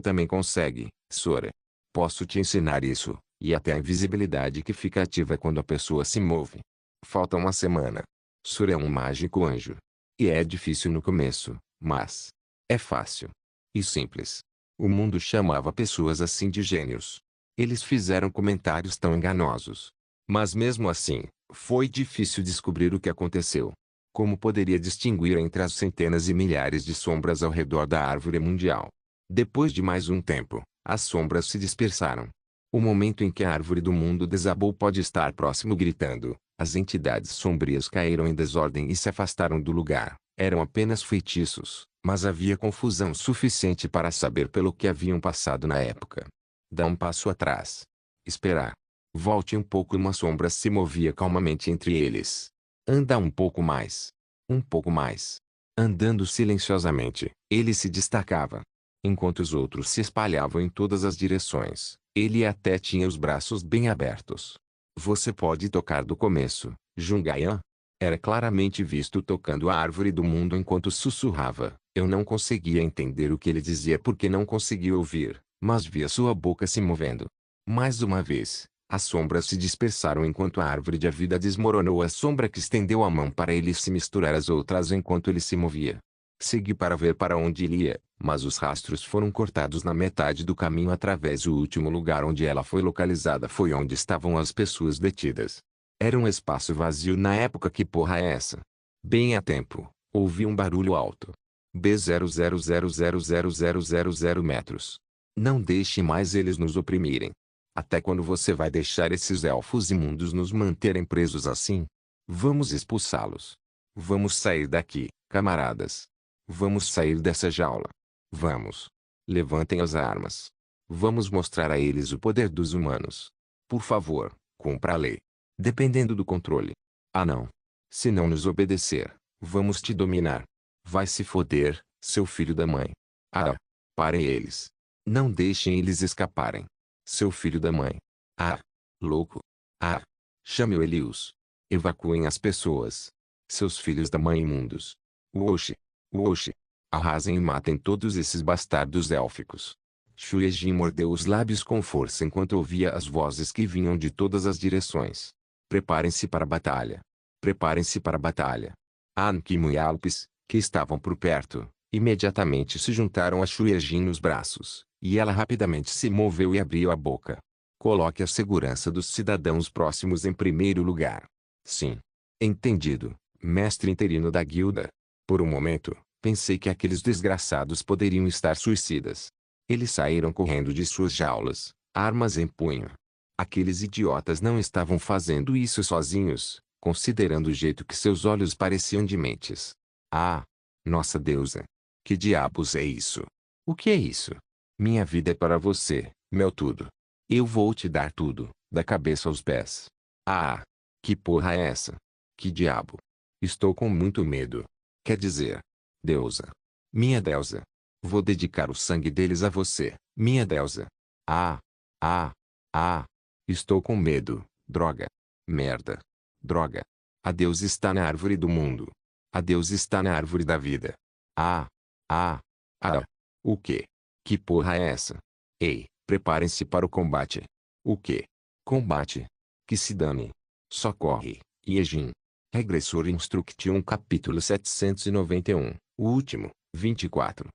também consegue, Sora. Posso te ensinar isso, e até a invisibilidade que fica ativa quando a pessoa se move. Falta uma semana. Sora é um mágico anjo. E é difícil no começo, mas... é fácil. E simples. O mundo chamava pessoas assim de gênios. Eles fizeram comentários tão enganosos. Mas mesmo assim, foi difícil descobrir o que aconteceu. Como poderia distinguir entre as centenas e milhares de sombras ao redor da árvore mundial? Depois de mais um tempo, as sombras se dispersaram. O momento em que a árvore do mundo desabou pode estar próximo. Gritando, as entidades sombrias caíram em desordem e se afastaram do lugar. Eram apenas feitiços, mas havia confusão suficiente para saber pelo que haviam passado na época. Dá um passo atrás. Esperar. Volte um pouco. Uma sombra se movia calmamente entre eles. Anda um pouco mais. Um pouco mais. Andando silenciosamente, ele se destacava. Enquanto os outros se espalhavam em todas as direções, ele até tinha os braços bem abertos. Você pode tocar do começo, Jungayan? Era claramente visto tocando a árvore do mundo enquanto sussurrava. Eu não conseguia entender o que ele dizia porque não conseguia ouvir, mas via sua boca se movendo. Mais uma vez, as sombras se dispersaram enquanto a árvore da vida desmoronou. A sombra que estendeu a mão para ele se misturar às outras enquanto ele se movia. Segui para ver para onde ele ia, mas os rastros foram cortados na metade do caminho. Através do último lugar onde ela foi localizada foi onde estavam as pessoas detidas. Era um espaço vazio na época. Que porra é essa? Bem a tempo, ouvi um barulho alto. B00000000 metros. Não deixe mais eles nos oprimirem. Até quando você vai deixar esses elfos imundos nos manterem presos assim? Vamos expulsá-los. Vamos sair daqui, camaradas. Vamos sair dessa jaula. Vamos. Levantem as armas. Vamos mostrar a eles o poder dos humanos. Por favor, cumpra a lei. Dependendo do controle. Ah não. Se não nos obedecer, vamos te dominar. Vai se foder, seu filho da mãe. Ah, parem eles. Não deixem eles escaparem. Seu filho da mãe. Ah, louco. Ah, chame o Elius. Evacuem as pessoas. Seus filhos da mãe imundos. Woshi. Woshi. Arrasem e matem todos esses bastardos élficos. Shueijin mordeu os lábios com força enquanto ouvia as vozes que vinham de todas as direções. Preparem-se para a batalha. Preparem-se para a batalha. Ankim e Alpes, que estavam por perto, imediatamente se juntaram a Shueijin nos braços, e ela rapidamente se moveu e abriu a boca. Coloque a segurança dos cidadãos próximos em primeiro lugar. Sim. Entendido, mestre interino da guilda. Por um momento, pensei que aqueles desgraçados poderiam estar suicidas. Eles saíram correndo de suas jaulas, armas em punho. Aqueles idiotas não estavam fazendo isso sozinhos, considerando o jeito que seus olhos pareciam dementes. Ah! Nossa deusa! Que diabos é isso? O que é isso? Minha vida é para você, meu tudo. Eu vou te dar tudo, da cabeça aos pés. Ah! Que porra é essa? Que diabo? Estou com muito medo. Quer dizer, deusa. Minha deusa. Vou dedicar o sangue deles a você, minha deusa. Ah! Ah! Ah! Estou com medo, droga. Merda. Droga. A Deus está na árvore do mundo. A Deus está na árvore da vida. Ah! Ah! Ah! O quê? Que porra é essa? Ei, preparem-se para o combate. O quê? Combate? Que se dane. Socorre, Yejin. Regressor Instruction capítulo 791, o último, 24.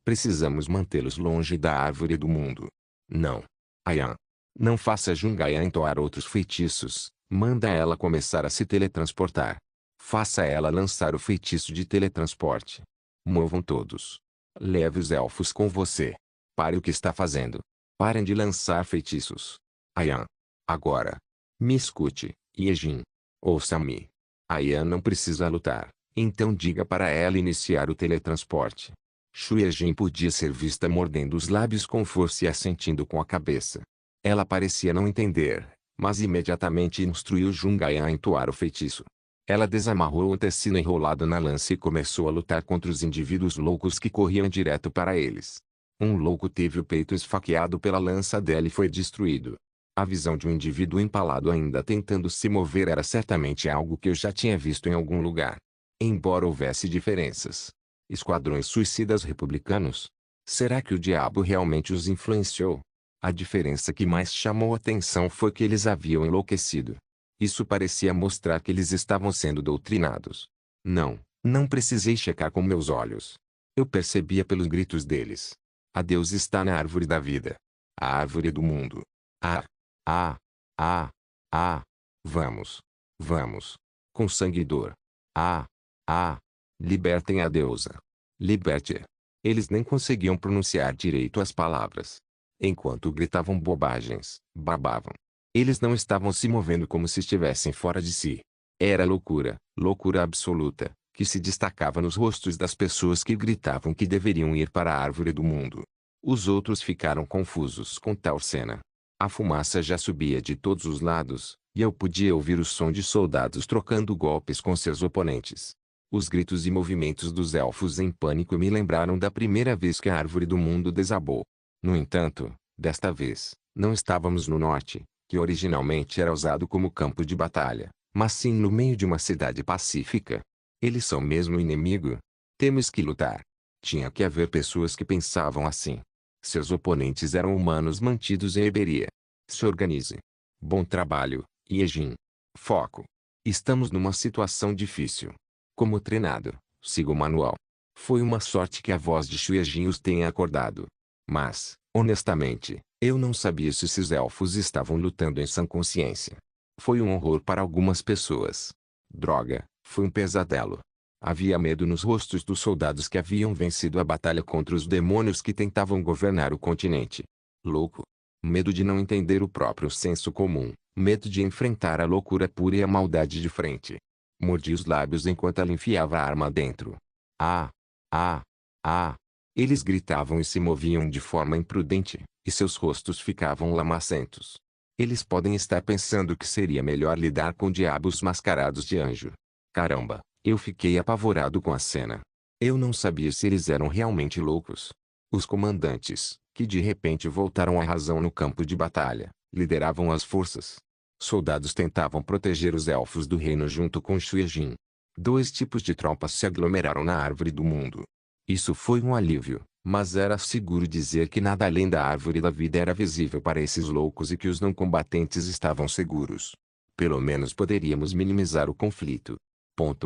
Precisamos mantê-los longe da árvore do mundo. Não. Ayan. Não faça Jungaya entoar outros feitiços, manda ela começar a se teletransportar. Faça ela lançar o feitiço de teletransporte. Movam todos. Leve os elfos com você. Pare o que está fazendo. Parem de lançar feitiços. Ayan. Agora. Me escute, Yejin. Ouça-me. Ayan não precisa lutar, então diga para ela iniciar o teletransporte. Shueijin podia ser vista mordendo os lábios com força e assentindo com a cabeça. Ela parecia não entender, mas imediatamente instruiu Jungaya a entoar o feitiço. Ela desamarrou o tecido enrolado na lança e começou a lutar contra os indivíduos loucos que corriam direto para eles. Um louco teve o peito esfaqueado pela lança dela e foi destruído. A visão de um indivíduo empalado ainda tentando se mover era certamente algo que eu já tinha visto em algum lugar. Embora houvesse diferenças. Esquadrões suicidas republicanos? Será que o diabo realmente os influenciou? A diferença que mais chamou atenção foi que eles haviam enlouquecido. Isso parecia mostrar que eles estavam sendo doutrinados. Não precisei checar com meus olhos. Eu percebia pelos gritos deles. A Deus está na árvore da vida. A árvore do mundo. Ah! Ah! Ah! Ah! Vamos! Vamos! Com sangue e dor. Ah! Ah! Libertem a deusa. Liberte-a. Eles nem conseguiam pronunciar direito as palavras. Enquanto gritavam bobagens, babavam. Eles não estavam se movendo como se estivessem fora de si. Era loucura, loucura absoluta, que se destacava nos rostos das pessoas que gritavam que deveriam ir para a árvore do mundo. Os outros ficaram confusos com tal cena. A fumaça já subia de todos os lados, e eu podia ouvir o som de soldados trocando golpes com seus oponentes. Os gritos e movimentos dos elfos em pânico me lembraram da primeira vez que a árvore do mundo desabou. No entanto, desta vez, não estávamos no norte, que originalmente era usado como campo de batalha, mas sim no meio de uma cidade pacífica. Eles são mesmo o inimigo? Temos que lutar. Tinha que haver pessoas que pensavam assim. Seus oponentes eram humanos mantidos em Iberia. Se organize. Bom trabalho, Yejin. Foco. Estamos numa situação difícil. Como treinado, siga o manual. Foi uma sorte que a voz de Shueijin os tenha acordado. Mas, honestamente, eu não sabia se esses elfos estavam lutando em sã consciência. Foi um horror para algumas pessoas. Droga, foi um pesadelo. Havia medo nos rostos dos soldados que haviam vencido a batalha contra os demônios que tentavam governar o continente. Louco. Medo de não entender o próprio senso comum. Medo de enfrentar a loucura pura e a maldade de frente. Mordia os lábios enquanto ela enfiava a arma dentro. Ah! Ah! Ah! Eles gritavam e se moviam de forma imprudente, e seus rostos ficavam lamacentos. Eles podem estar pensando que seria melhor lidar com diabos mascarados de anjo. Caramba, eu fiquei apavorado com a cena. Eu não sabia se eles eram realmente loucos. Os comandantes, que de repente voltaram à razão no campo de batalha, lideravam as forças. Soldados tentavam proteger os elfos do reino junto com Shuejin. Dois tipos de tropas se aglomeraram na árvore do mundo. Isso foi um alívio, mas era seguro dizer que nada além da árvore da vida era visível para esses loucos e que os não combatentes estavam seguros. Pelo menos poderíamos minimizar o conflito.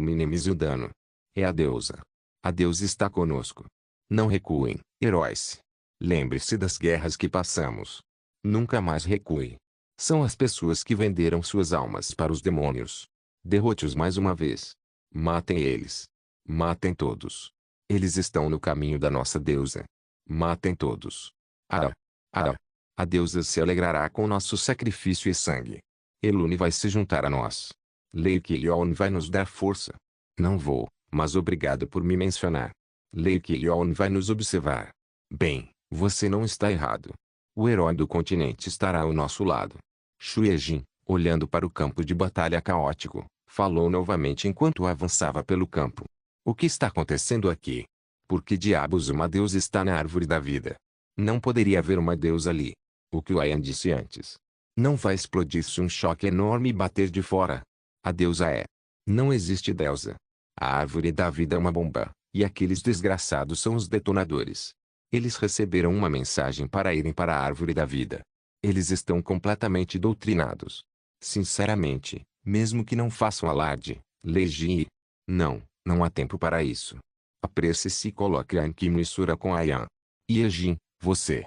Minimize o dano. É a deusa. A deusa está conosco. Não recuem, heróis. Lembre-se das guerras que passamos. Nunca mais recue. São as pessoas que venderam suas almas para os demônios. Derrote-os mais uma vez. Matem eles. Matem todos. Eles estão no caminho da nossa deusa. Matem todos. Ara. Ara. A deusa se alegrará com nosso sacrifício e sangue. Elune vai se juntar a nós. Leikilion vai nos dar força. Não vou, mas obrigado por me mencionar. Leikilion vai nos observar. Bem, você não está errado. O herói do continente estará ao nosso lado. Shuejin, olhando para o campo de batalha caótico, falou novamente enquanto avançava pelo campo. O que está acontecendo aqui? Por que diabos uma deusa está na árvore da vida? Não poderia haver uma deusa ali. O que o Ayan disse antes. Não vai explodir-se um choque enorme e bater de fora. A deusa é. Não existe deusa. A árvore da vida é uma bomba, e aqueles desgraçados são os detonadores. Eles receberam uma mensagem para irem para a árvore da vida. Eles estão completamente doutrinados. Sinceramente, mesmo que não façam alarde, Leiji. Não há tempo para isso. Apresse-se e coloque a Anki-Misura com Ayan. Yejin, você.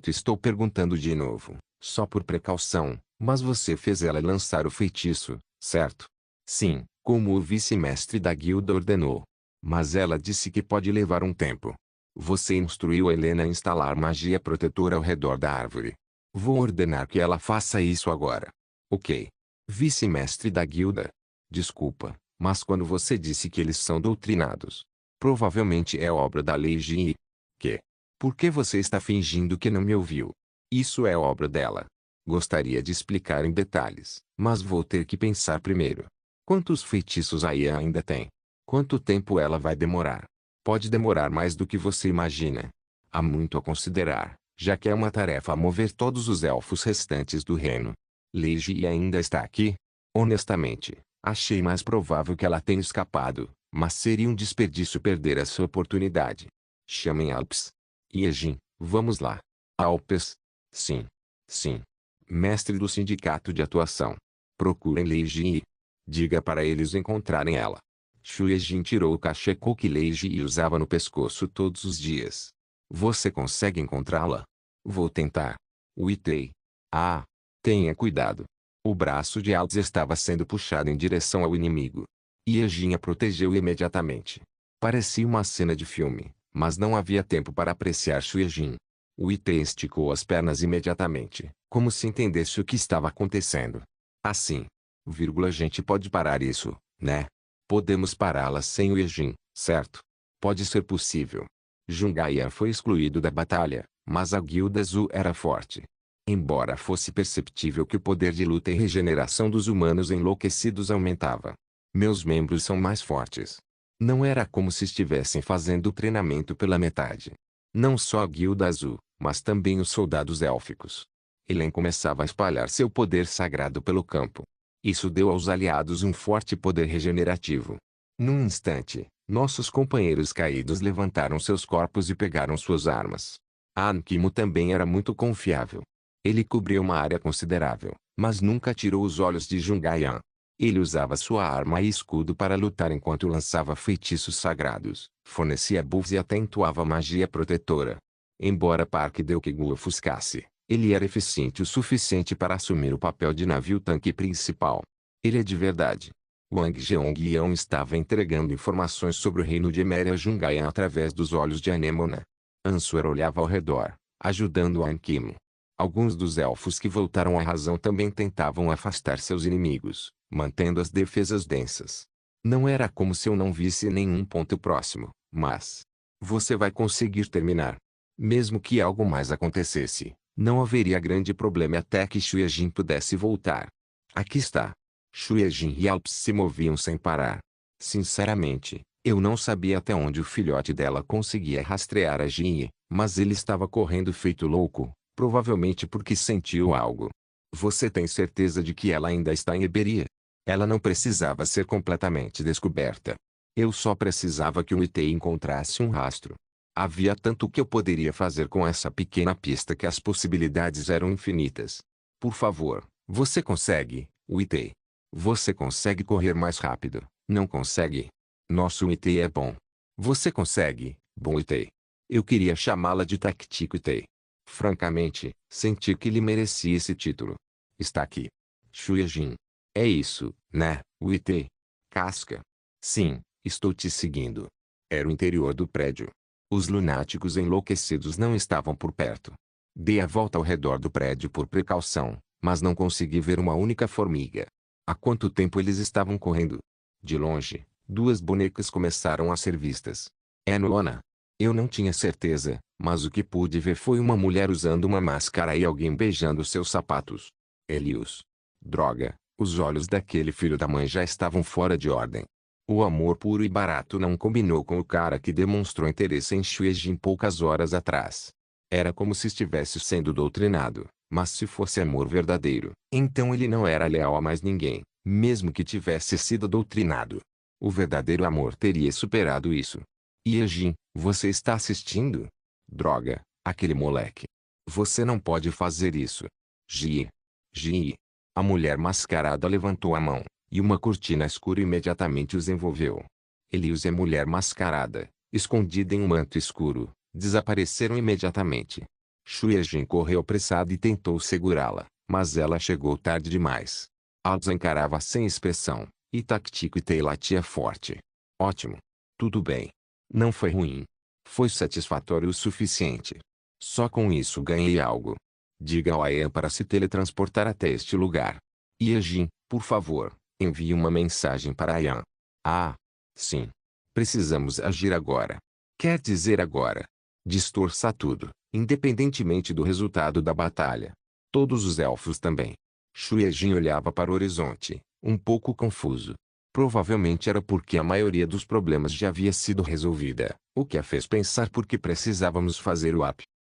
Estou perguntando de novo, só por precaução, mas você fez ela lançar o feitiço, certo? Sim, como o vice-mestre da guilda ordenou. Mas ela disse que pode levar um tempo. Você instruiu a Helena a instalar magia protetora ao redor da árvore. Vou ordenar que ela faça isso agora. Ok. Vice-mestre da guilda. Desculpa, mas quando você disse que eles são doutrinados, provavelmente é obra da Lei Ji. Que? Por que você está fingindo que não me ouviu? Isso é obra dela. Gostaria de explicar em detalhes, mas vou ter que pensar primeiro. Quantos feitiços a Ian ainda tem? Quanto tempo ela vai demorar? Pode demorar mais do que você imagina. Há muito a considerar, já que é uma tarefa a mover todos os elfos restantes do reino. Leiji ainda está aqui? Honestamente, achei mais provável que ela tenha escapado, mas seria um desperdício perder essa oportunidade. Chamem Alpes. Yejin, vamos lá. Alpes? Sim. Sim. Mestre do Sindicato de Atuação. Procurem Leiji. Diga para eles encontrarem ela. Shuejin tirou o cachecol que Leiji usava no pescoço todos os dias. Você consegue encontrá-la? Vou tentar. Uitei. Ah! Tenha cuidado. O braço de Alts estava sendo puxado em direção ao inimigo. Yejin a protegeu imediatamente. Parecia uma cena de filme, mas não havia tempo para apreciar Shuejin. Uitei esticou as pernas imediatamente, como se entendesse o que estava acontecendo. Assim. A gente pode parar isso, né? Podemos pará-la sem o Yejin, certo? Pode ser possível. Jungaian foi excluído da batalha, mas a Guilda Azul era forte. Embora fosse perceptível que o poder de luta e regeneração dos humanos enlouquecidos aumentava. Meus membros são mais fortes. Não era como se estivessem fazendo o treinamento pela metade. Não só a Guilda Azul, mas também os soldados élficos. Helen começava a espalhar seu poder sagrado pelo campo. Isso deu aos aliados um forte poder regenerativo. Num instante, nossos companheiros caídos levantaram seus corpos e pegaram suas armas. Ankimo também era muito confiável. Ele cobria uma área considerável, mas nunca tirou os olhos de Jungaian. Ele usava sua arma e escudo para lutar enquanto lançava feitiços sagrados, fornecia buffs e até entoava magia protetora. Embora Park Deukegu ofuscasse, ele era eficiente o suficiente para assumir o papel de navio-tanque principal. Ele é de verdade. Wang Jeongyeon estava entregando informações sobre o reino de Emeria a Jungaian através dos olhos de Anemona. Answer olhava ao redor, ajudando Ankimo. Alguns dos elfos que voltaram à razão também tentavam afastar seus inimigos, mantendo as defesas densas. Não era como se eu não visse nenhum ponto próximo, mas... Você vai conseguir terminar. Mesmo que algo mais acontecesse, não haveria grande problema até que Xuejin pudesse voltar. Aqui está. Xuejin e Alps se moviam sem parar. Sinceramente, eu não sabia até onde o filhote dela conseguia rastrear a Jinhe, mas ele estava correndo feito louco, provavelmente porque sentiu algo. Você tem certeza de que ela ainda está em Iberia? Ela não precisava ser completamente descoberta. Eu só precisava que o IT encontrasse um rastro. Havia tanto que eu poderia fazer com essa pequena pista que as possibilidades eram infinitas. Por favor, você consegue, IT. Você consegue correr mais rápido, não consegue? Nosso IT é bom. Você consegue, bom IT. Eu queria chamá-la de Táctico IT. Francamente, senti que ele merecia esse título. Está aqui. Xuejin. É isso, né, IT? Casca. Sim. Estou te seguindo. Era o interior do prédio. Os lunáticos enlouquecidos não estavam por perto. Dei a volta ao redor do prédio por precaução, mas não consegui ver uma única formiga. Há quanto tempo eles estavam correndo? De longe, duas bonecas começaram a ser vistas. É Noana. Eu não tinha certeza, mas o que pude ver foi uma mulher usando uma máscara e alguém beijando seus sapatos. Elius. Droga, os olhos daquele filho da mãe já estavam fora de ordem. O amor puro e barato não combinou com o cara que demonstrou interesse em Xuejin poucas horas atrás. Era como se estivesse sendo doutrinado, mas se fosse amor verdadeiro, então ele não era leal a mais ninguém, mesmo que tivesse sido doutrinado. O verdadeiro amor teria superado isso. Yejin, você está assistindo? Droga, aquele moleque. Você não pode fazer isso. Ji. Ji. A mulher mascarada levantou a mão, e uma cortina escura imediatamente os envolveu. Elius e a mulher mascarada, escondida em um manto escuro, desapareceram imediatamente. Xuejin correu apressado e tentou segurá-la, mas ela chegou tarde demais. Alts encarava sem expressão, e Táctico e latia forte. Ótimo. Tudo bem. Não foi ruim. Foi satisfatório o suficiente. Só com isso ganhei algo. Diga ao Ayan para se teletransportar até este lugar. Yejin, por favor, envie uma mensagem para Ayan. Ah, sim. Precisamos agir agora. Quer dizer agora. Distorça tudo, independentemente do resultado da batalha. Todos os elfos também. Xuejin olhava para o horizonte, um pouco confuso. Provavelmente era porque a maioria dos problemas já havia sido resolvida, o que a fez pensar por que precisávamos fazer o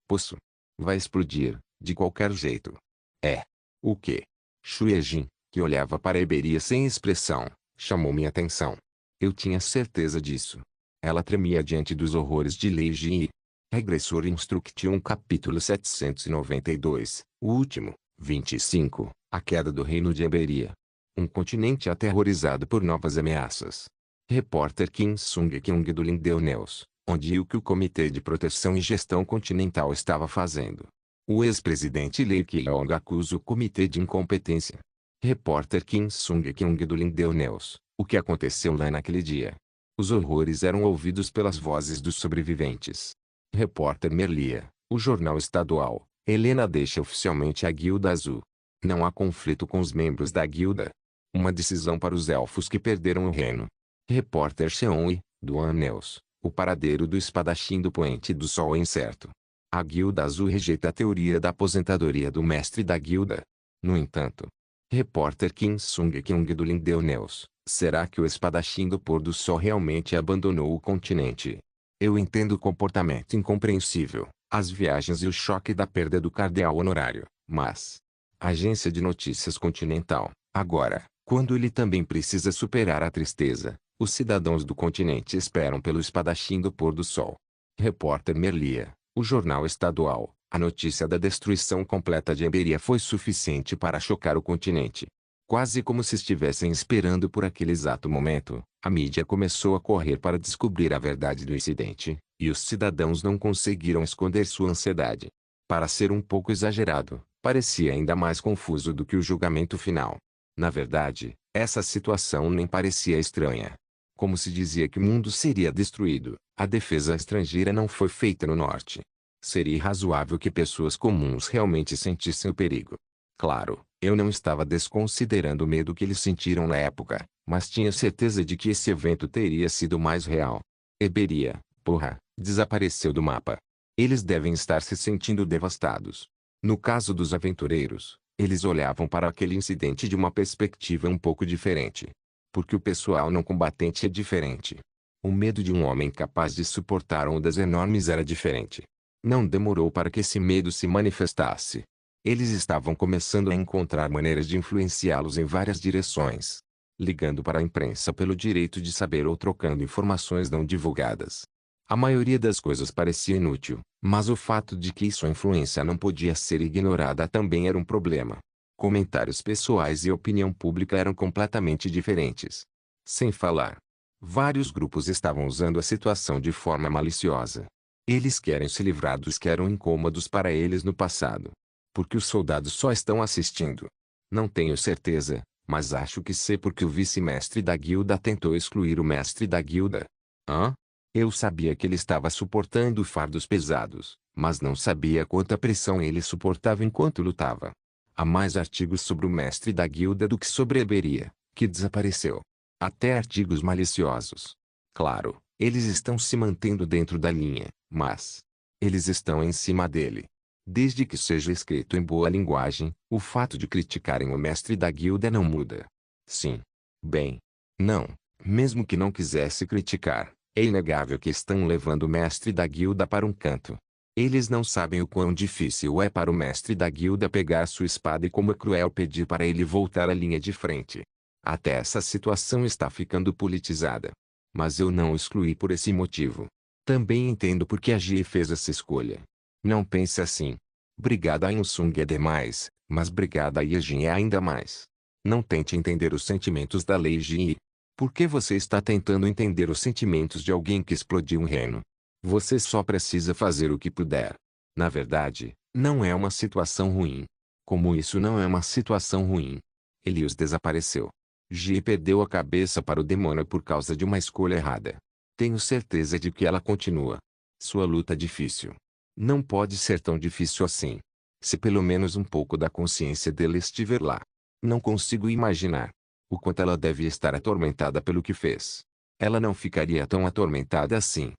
poço. Vai explodir, de qualquer jeito. É. O quê? Xuejin, que olhava para Iberia sem expressão, chamou minha atenção. Eu tinha certeza disso. Ela tremia diante dos horrores de Lei Jin. Regressor Instruction capítulo 792, o último, 25, a queda do reino de Iberia. Um continente aterrorizado por novas ameaças. Repórter Kim Sung-kyung do Lindeu News, onde o que o Comitê de Proteção e Gestão Continental estava fazendo. O ex-presidente Lee Kyong acusa o comitê de incompetência. Repórter Kim Sung-kyung do Lindeu News, o que aconteceu lá naquele dia? Os horrores eram ouvidos pelas vozes dos sobreviventes. Repórter Merlia, o jornal estadual, Helena deixa oficialmente a Guilda Azul. Não há conflito com os membros da guilda. Uma decisão para os elfos que perderam o reino. Repórter Cheon, do News, o paradeiro do espadachim do Poente do Sol é incerto. A Guilda Azul rejeita a teoria da aposentadoria do mestre da guilda. No entanto, repórter Kim Sung-kyung do Lindeu News, será que o espadachim do pôr do sol realmente abandonou o continente? Eu entendo o comportamento incompreensível, as viagens e o choque da perda do cardeal honorário, mas... Agência de Notícias Continental, agora, quando ele também precisa superar a tristeza, os cidadãos do continente esperam pelo espadachim do pôr do sol. Repórter Merlia, o jornal estadual, a notícia da destruição completa de Iberia foi suficiente para chocar o continente. Quase como se estivessem esperando por aquele exato momento, a mídia começou a correr para descobrir a verdade do incidente, e os cidadãos não conseguiram esconder sua ansiedade. Para ser um pouco exagerado, parecia ainda mais confuso do que o julgamento final. Na verdade, essa situação nem parecia estranha. Como se dizia que o mundo seria destruído, a defesa estrangeira não foi feita no norte. Seria razoável que pessoas comuns realmente sentissem o perigo. Claro, eu não estava desconsiderando o medo que eles sentiram na época, Mas tinha certeza de que esse evento teria sido mais real. Eberia, porra, desapareceu do mapa. Eles devem estar se sentindo devastados. No caso dos aventureiros, eles olhavam para aquele incidente de uma perspectiva um pouco diferente. Porque o pessoal não combatente é diferente. O medo de um homem capaz de suportar ondas enormes era diferente. Não demorou para que esse medo se manifestasse. Eles estavam começando a encontrar maneiras de influenciá-los em várias direções. Ligando para a imprensa pelo direito de saber ou trocando informações não divulgadas. A maioria das coisas parecia inútil, mas o fato de que sua influência não podia ser ignorada também era um problema. Comentários pessoais e opinião pública eram completamente diferentes. Sem falar, vários grupos estavam usando a situação de forma maliciosa. Eles querem se livrar dos que eram incômodos para eles no passado. Porque os soldados só estão assistindo. Não tenho certeza, mas acho que sei porque o vice-mestre da guilda tentou excluir o mestre da guilda. Hã? Eu sabia que ele estava suportando fardos pesados, mas não sabia quanta pressão ele suportava enquanto lutava. Há mais artigos sobre o mestre da guilda do que sobre Eberia, que desapareceu. Até artigos maliciosos. Claro, eles estão se mantendo dentro da linha, mas eles estão em cima dele. Desde que seja escrito em boa linguagem, o fato de criticarem o mestre da guilda não muda. Sim. Bem. Não, mesmo que não quisesse criticar, é inegável que estão levando o mestre da guilda para um canto. Eles não sabem o quão difícil é para o mestre da guilda pegar sua espada e como é cruel pedir para ele voltar à linha de frente. Até essa situação está ficando politizada. Mas eu não o excluí por esse motivo. Também entendo por que a Ji fez essa escolha. Não pense assim. Brigada a Insung é demais, mas brigada a Yejin é ainda mais. Não tente entender os sentimentos da Lei Ji. Por que você está tentando entender os sentimentos de alguém que explodiu um reino? Você só precisa fazer o que puder. Na verdade, não é uma situação ruim. Como isso não é uma situação ruim? Elios desapareceu. Ji perdeu a cabeça para o demônio por causa de uma escolha errada. Tenho certeza de que ela continua. Sua luta é difícil. Não pode ser tão difícil assim. Se pelo menos um pouco da consciência dele estiver lá. Não consigo imaginar o quanto ela deve estar atormentada pelo que fez. Ela não ficaria tão atormentada assim.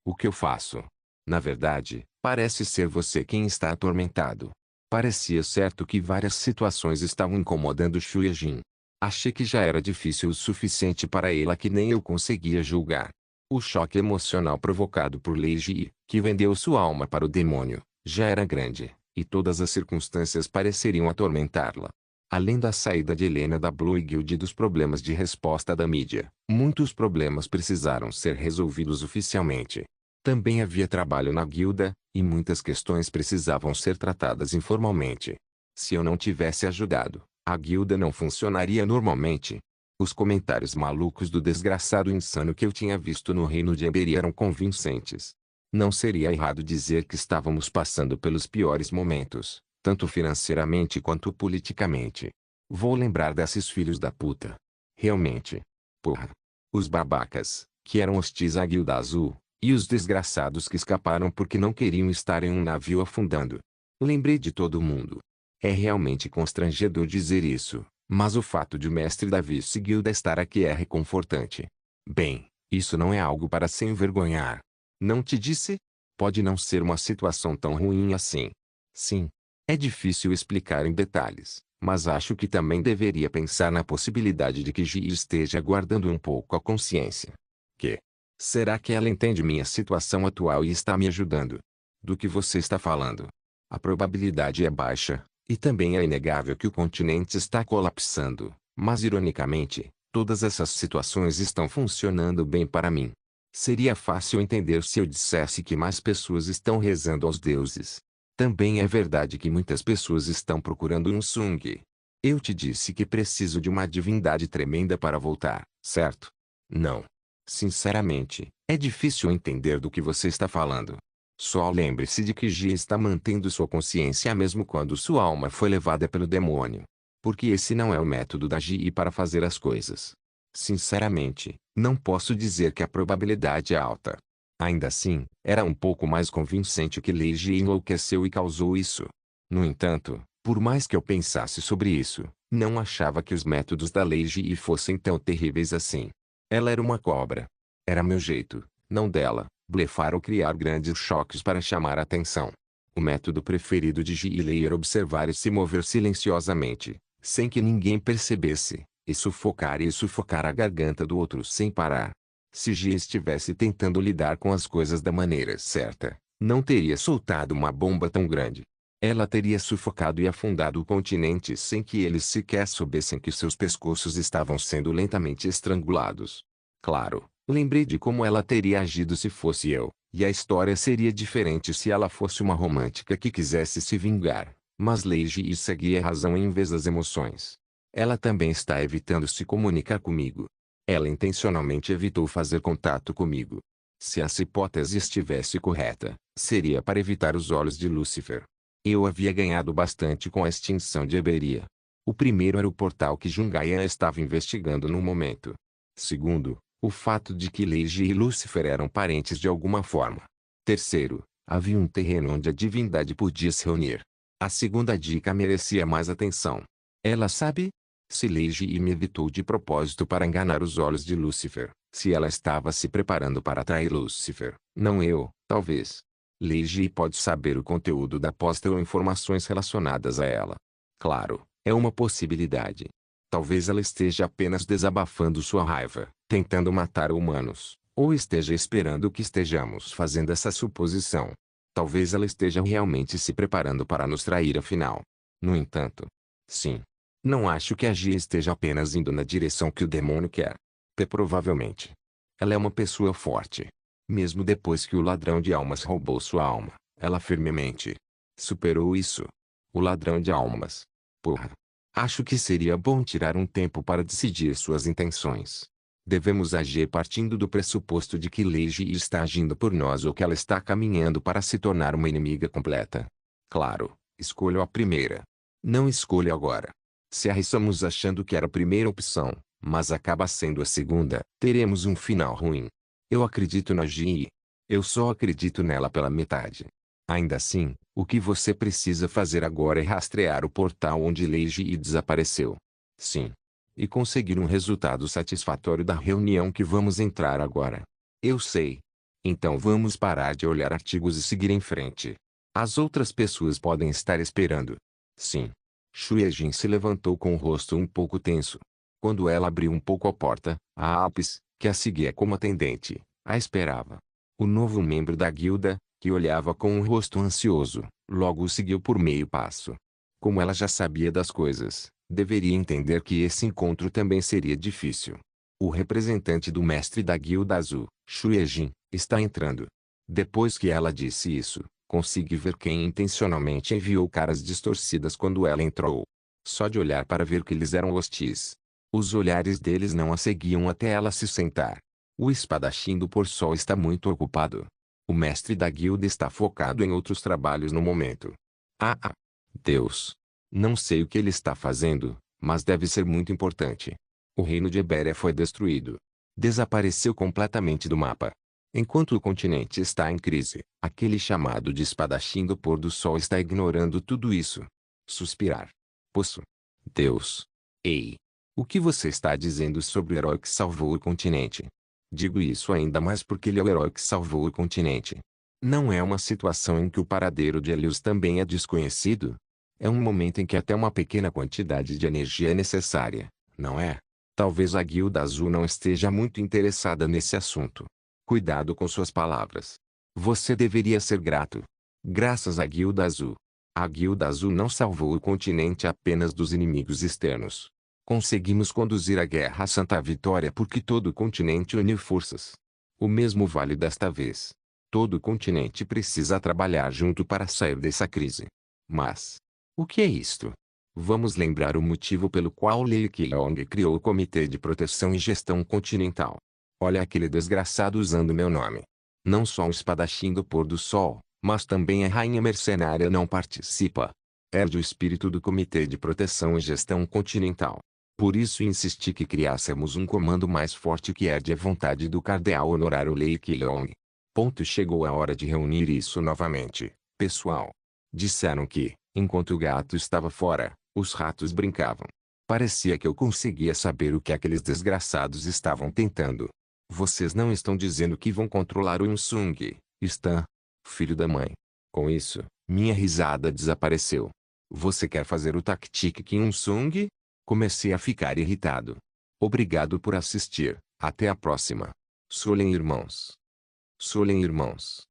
O que eu faço? Na verdade, parece ser você quem está atormentado. Parecia certo que várias situações estavam incomodando Shuya-jin. Achei que já era difícil o suficiente para ela que nem eu conseguia julgar. O choque emocional provocado por Lei Ji, que vendeu sua alma para o demônio, já era grande, e todas as circunstâncias pareceriam atormentá-la. Além da saída de Helena da Blue Guild e dos problemas de resposta da mídia, muitos problemas precisaram ser resolvidos oficialmente. Também havia trabalho na guilda, e muitas questões precisavam ser tratadas informalmente. Se eu não tivesse ajudado, a guilda não funcionaria normalmente. Os comentários malucos do desgraçado insano que eu tinha visto no reino de Emberi eram convincentes. Não seria errado dizer que estávamos passando pelos piores momentos, tanto financeiramente quanto politicamente. Vou lembrar desses filhos da puta. Realmente. Porra. Os babacas, que eram hostis à Guilda Azul, e os desgraçados que escaparam porque não queriam estar em um navio afundando. Lembrei de todo mundo. É realmente constrangedor dizer isso, mas o fato de o mestre da vice-guilda estar aqui é reconfortante. Bem, isso não é algo para se envergonhar. Não te disse? Pode não ser uma situação tão ruim assim. Sim. É difícil explicar em detalhes, mas acho que também deveria pensar na possibilidade de que Ji esteja guardando um pouco a consciência. Que? Será que ela entende minha situação atual e está me ajudando? Do que você está falando? A probabilidade é baixa, e também é inegável que o continente está colapsando, mas ironicamente, todas essas situações estão funcionando bem para mim. Seria fácil entender se eu dissesse que mais pessoas estão rezando aos deuses. Também é verdade que muitas pessoas estão procurando um Sung. Eu te disse que preciso de uma divindade tremenda para voltar, certo? Não. Sinceramente, é difícil entender do que você está falando. Só lembre-se de que Ji está mantendo sua consciência mesmo quando sua alma foi levada pelo demônio. Porque esse não é o método da Ji para fazer as coisas. Sinceramente, não posso dizer que a probabilidade é alta. Ainda assim, era um pouco mais convincente que Lei Ji enlouqueceu e causou isso. No entanto, por mais que eu pensasse sobre isso, Não achava que os métodos da Lei Ji fossem tão terríveis assim. Ela era uma cobra. Era meu jeito, não dela, blefar ou criar grandes choques para chamar a atenção. O método preferido de Ji era observar e se mover silenciosamente, sem que ninguém percebesse, e sufocar a garganta do outro sem parar. Se Ji estivesse tentando lidar com as coisas da maneira certa, não teria soltado uma bomba tão grande. Ela teria sufocado e afundado o continente sem que eles sequer soubessem que seus pescoços estavam sendo lentamente estrangulados. Claro, lembrei de como ela teria agido se fosse eu, e a história seria diferente se ela fosse uma romântica que quisesse se vingar, mas Leiji seguia a razão em vez das emoções. Ela também está evitando se comunicar comigo. Ela intencionalmente evitou fazer contato comigo. Se essa hipótese estivesse correta, seria para evitar os olhos de Lúcifer. Eu havia ganhado bastante com a extinção de Eberia. O primeiro era o portal que Jungaia estava investigando no momento. Segundo, o fato de que Leiji e Lúcifer eram parentes de alguma forma. Terceiro, havia um terreno onde a divindade podia se reunir. A segunda dica merecia mais atenção. Ela sabe? Se Leiji me evitou de propósito para enganar os olhos de Lúcifer, se ela estava se preparando para atrair Lúcifer, não eu, talvez. Leiji pode saber o conteúdo da aposta ou informações relacionadas a ela. Claro, é uma possibilidade. Talvez ela esteja apenas desabafando sua raiva, tentando matar humanos, ou esteja esperando que estejamos fazendo essa suposição. Talvez ela esteja realmente se preparando para nos trair afinal. No entanto, sim. Não acho que a Gia esteja apenas indo na direção que o demônio quer. Provavelmente. Ela é uma pessoa forte. Mesmo depois que o ladrão de almas roubou sua alma, ela firmemente superou isso. O ladrão de almas. Porra. Acho que seria bom tirar um tempo para decidir suas intenções. Devemos agir partindo do pressuposto de que Leiji está agindo por nós ou que ela está caminhando para se tornar uma inimiga completa. Claro, escolho a primeira. Não escolha agora. Se arriscamos achando que era a primeira opção, mas acaba sendo a segunda, teremos um final ruim. Eu acredito na Ji. Eu só acredito nela pela metade. Ainda assim, o que você precisa fazer agora é rastrear o portal onde Leiji desapareceu. Sim. E conseguir um resultado satisfatório da reunião que vamos entrar agora. Eu sei. Então vamos parar de olhar artigos e seguir em frente. As outras pessoas podem estar esperando. Sim. Shuejin se levantou com o rosto um pouco tenso. Quando ela abriu um pouco a porta, a Alpes, que a seguia como atendente, a esperava. O novo membro da guilda, que olhava com um rosto ansioso, logo o seguiu por meio passo. Como ela já sabia das coisas, deveria entender que esse encontro também seria difícil. O representante do mestre da guilda azul, Shuejin, está entrando. Depois que ela disse isso, consegui ver quem intencionalmente enviou caras distorcidas quando ela entrou. Só de olhar para ver que eles eram hostis. Os olhares deles não a seguiam até ela se sentar. O espadachim do pôr-sol está muito ocupado. O mestre da guilda está focado em outros trabalhos no momento. Deus! Não sei o que ele está fazendo, mas deve ser muito importante. O reino de Eberia foi destruído. Desapareceu completamente do mapa. Enquanto o continente está em crise, aquele chamado de espadachim do pôr do sol está ignorando tudo isso. Suspirar. Poço. Deus! Ei! O que você está dizendo sobre o herói que salvou o continente? Digo isso ainda mais porque ele é o herói que salvou o continente. Não é uma situação em que o paradeiro de Helios também é desconhecido? É um momento em que até uma pequena quantidade de energia é necessária, não é? Talvez a Guilda Azul não esteja muito interessada nesse assunto. Cuidado com suas palavras. Você deveria ser grato. Graças à Guilda Azul. A Guilda Azul não salvou o continente apenas dos inimigos externos. Conseguimos conduzir a Guerra Santa à vitória porque todo o continente uniu forças. O mesmo vale desta vez. Todo o continente precisa trabalhar junto para sair dessa crise. Mas, o que é isto? Vamos lembrar o motivo pelo qual Lei Qilong criou o Comitê de Proteção e Gestão Continental. Olha aquele desgraçado usando meu nome. Não só o espadachim do pôr do sol, mas também a rainha mercenária não participa. Herde o espírito do Comitê de Proteção e Gestão Continental. Por isso insisti que criássemos um comando mais forte que herde a vontade do cardeal honorário Lei Qilong. Chegou a hora de reunir isso novamente, pessoal. Disseram que, enquanto o gato estava fora, os ratos brincavam. Parecia que eu conseguia saber o que aqueles desgraçados estavam tentando. Vocês não estão dizendo que vão controlar o Imsung, Stan? Filho da mãe. Com isso, minha risada desapareceu. Você quer fazer o Tactic Kim Imsung? Comecei a ficar irritado. Obrigado por assistir. Até a próxima. Solen irmãos. Solen irmãos.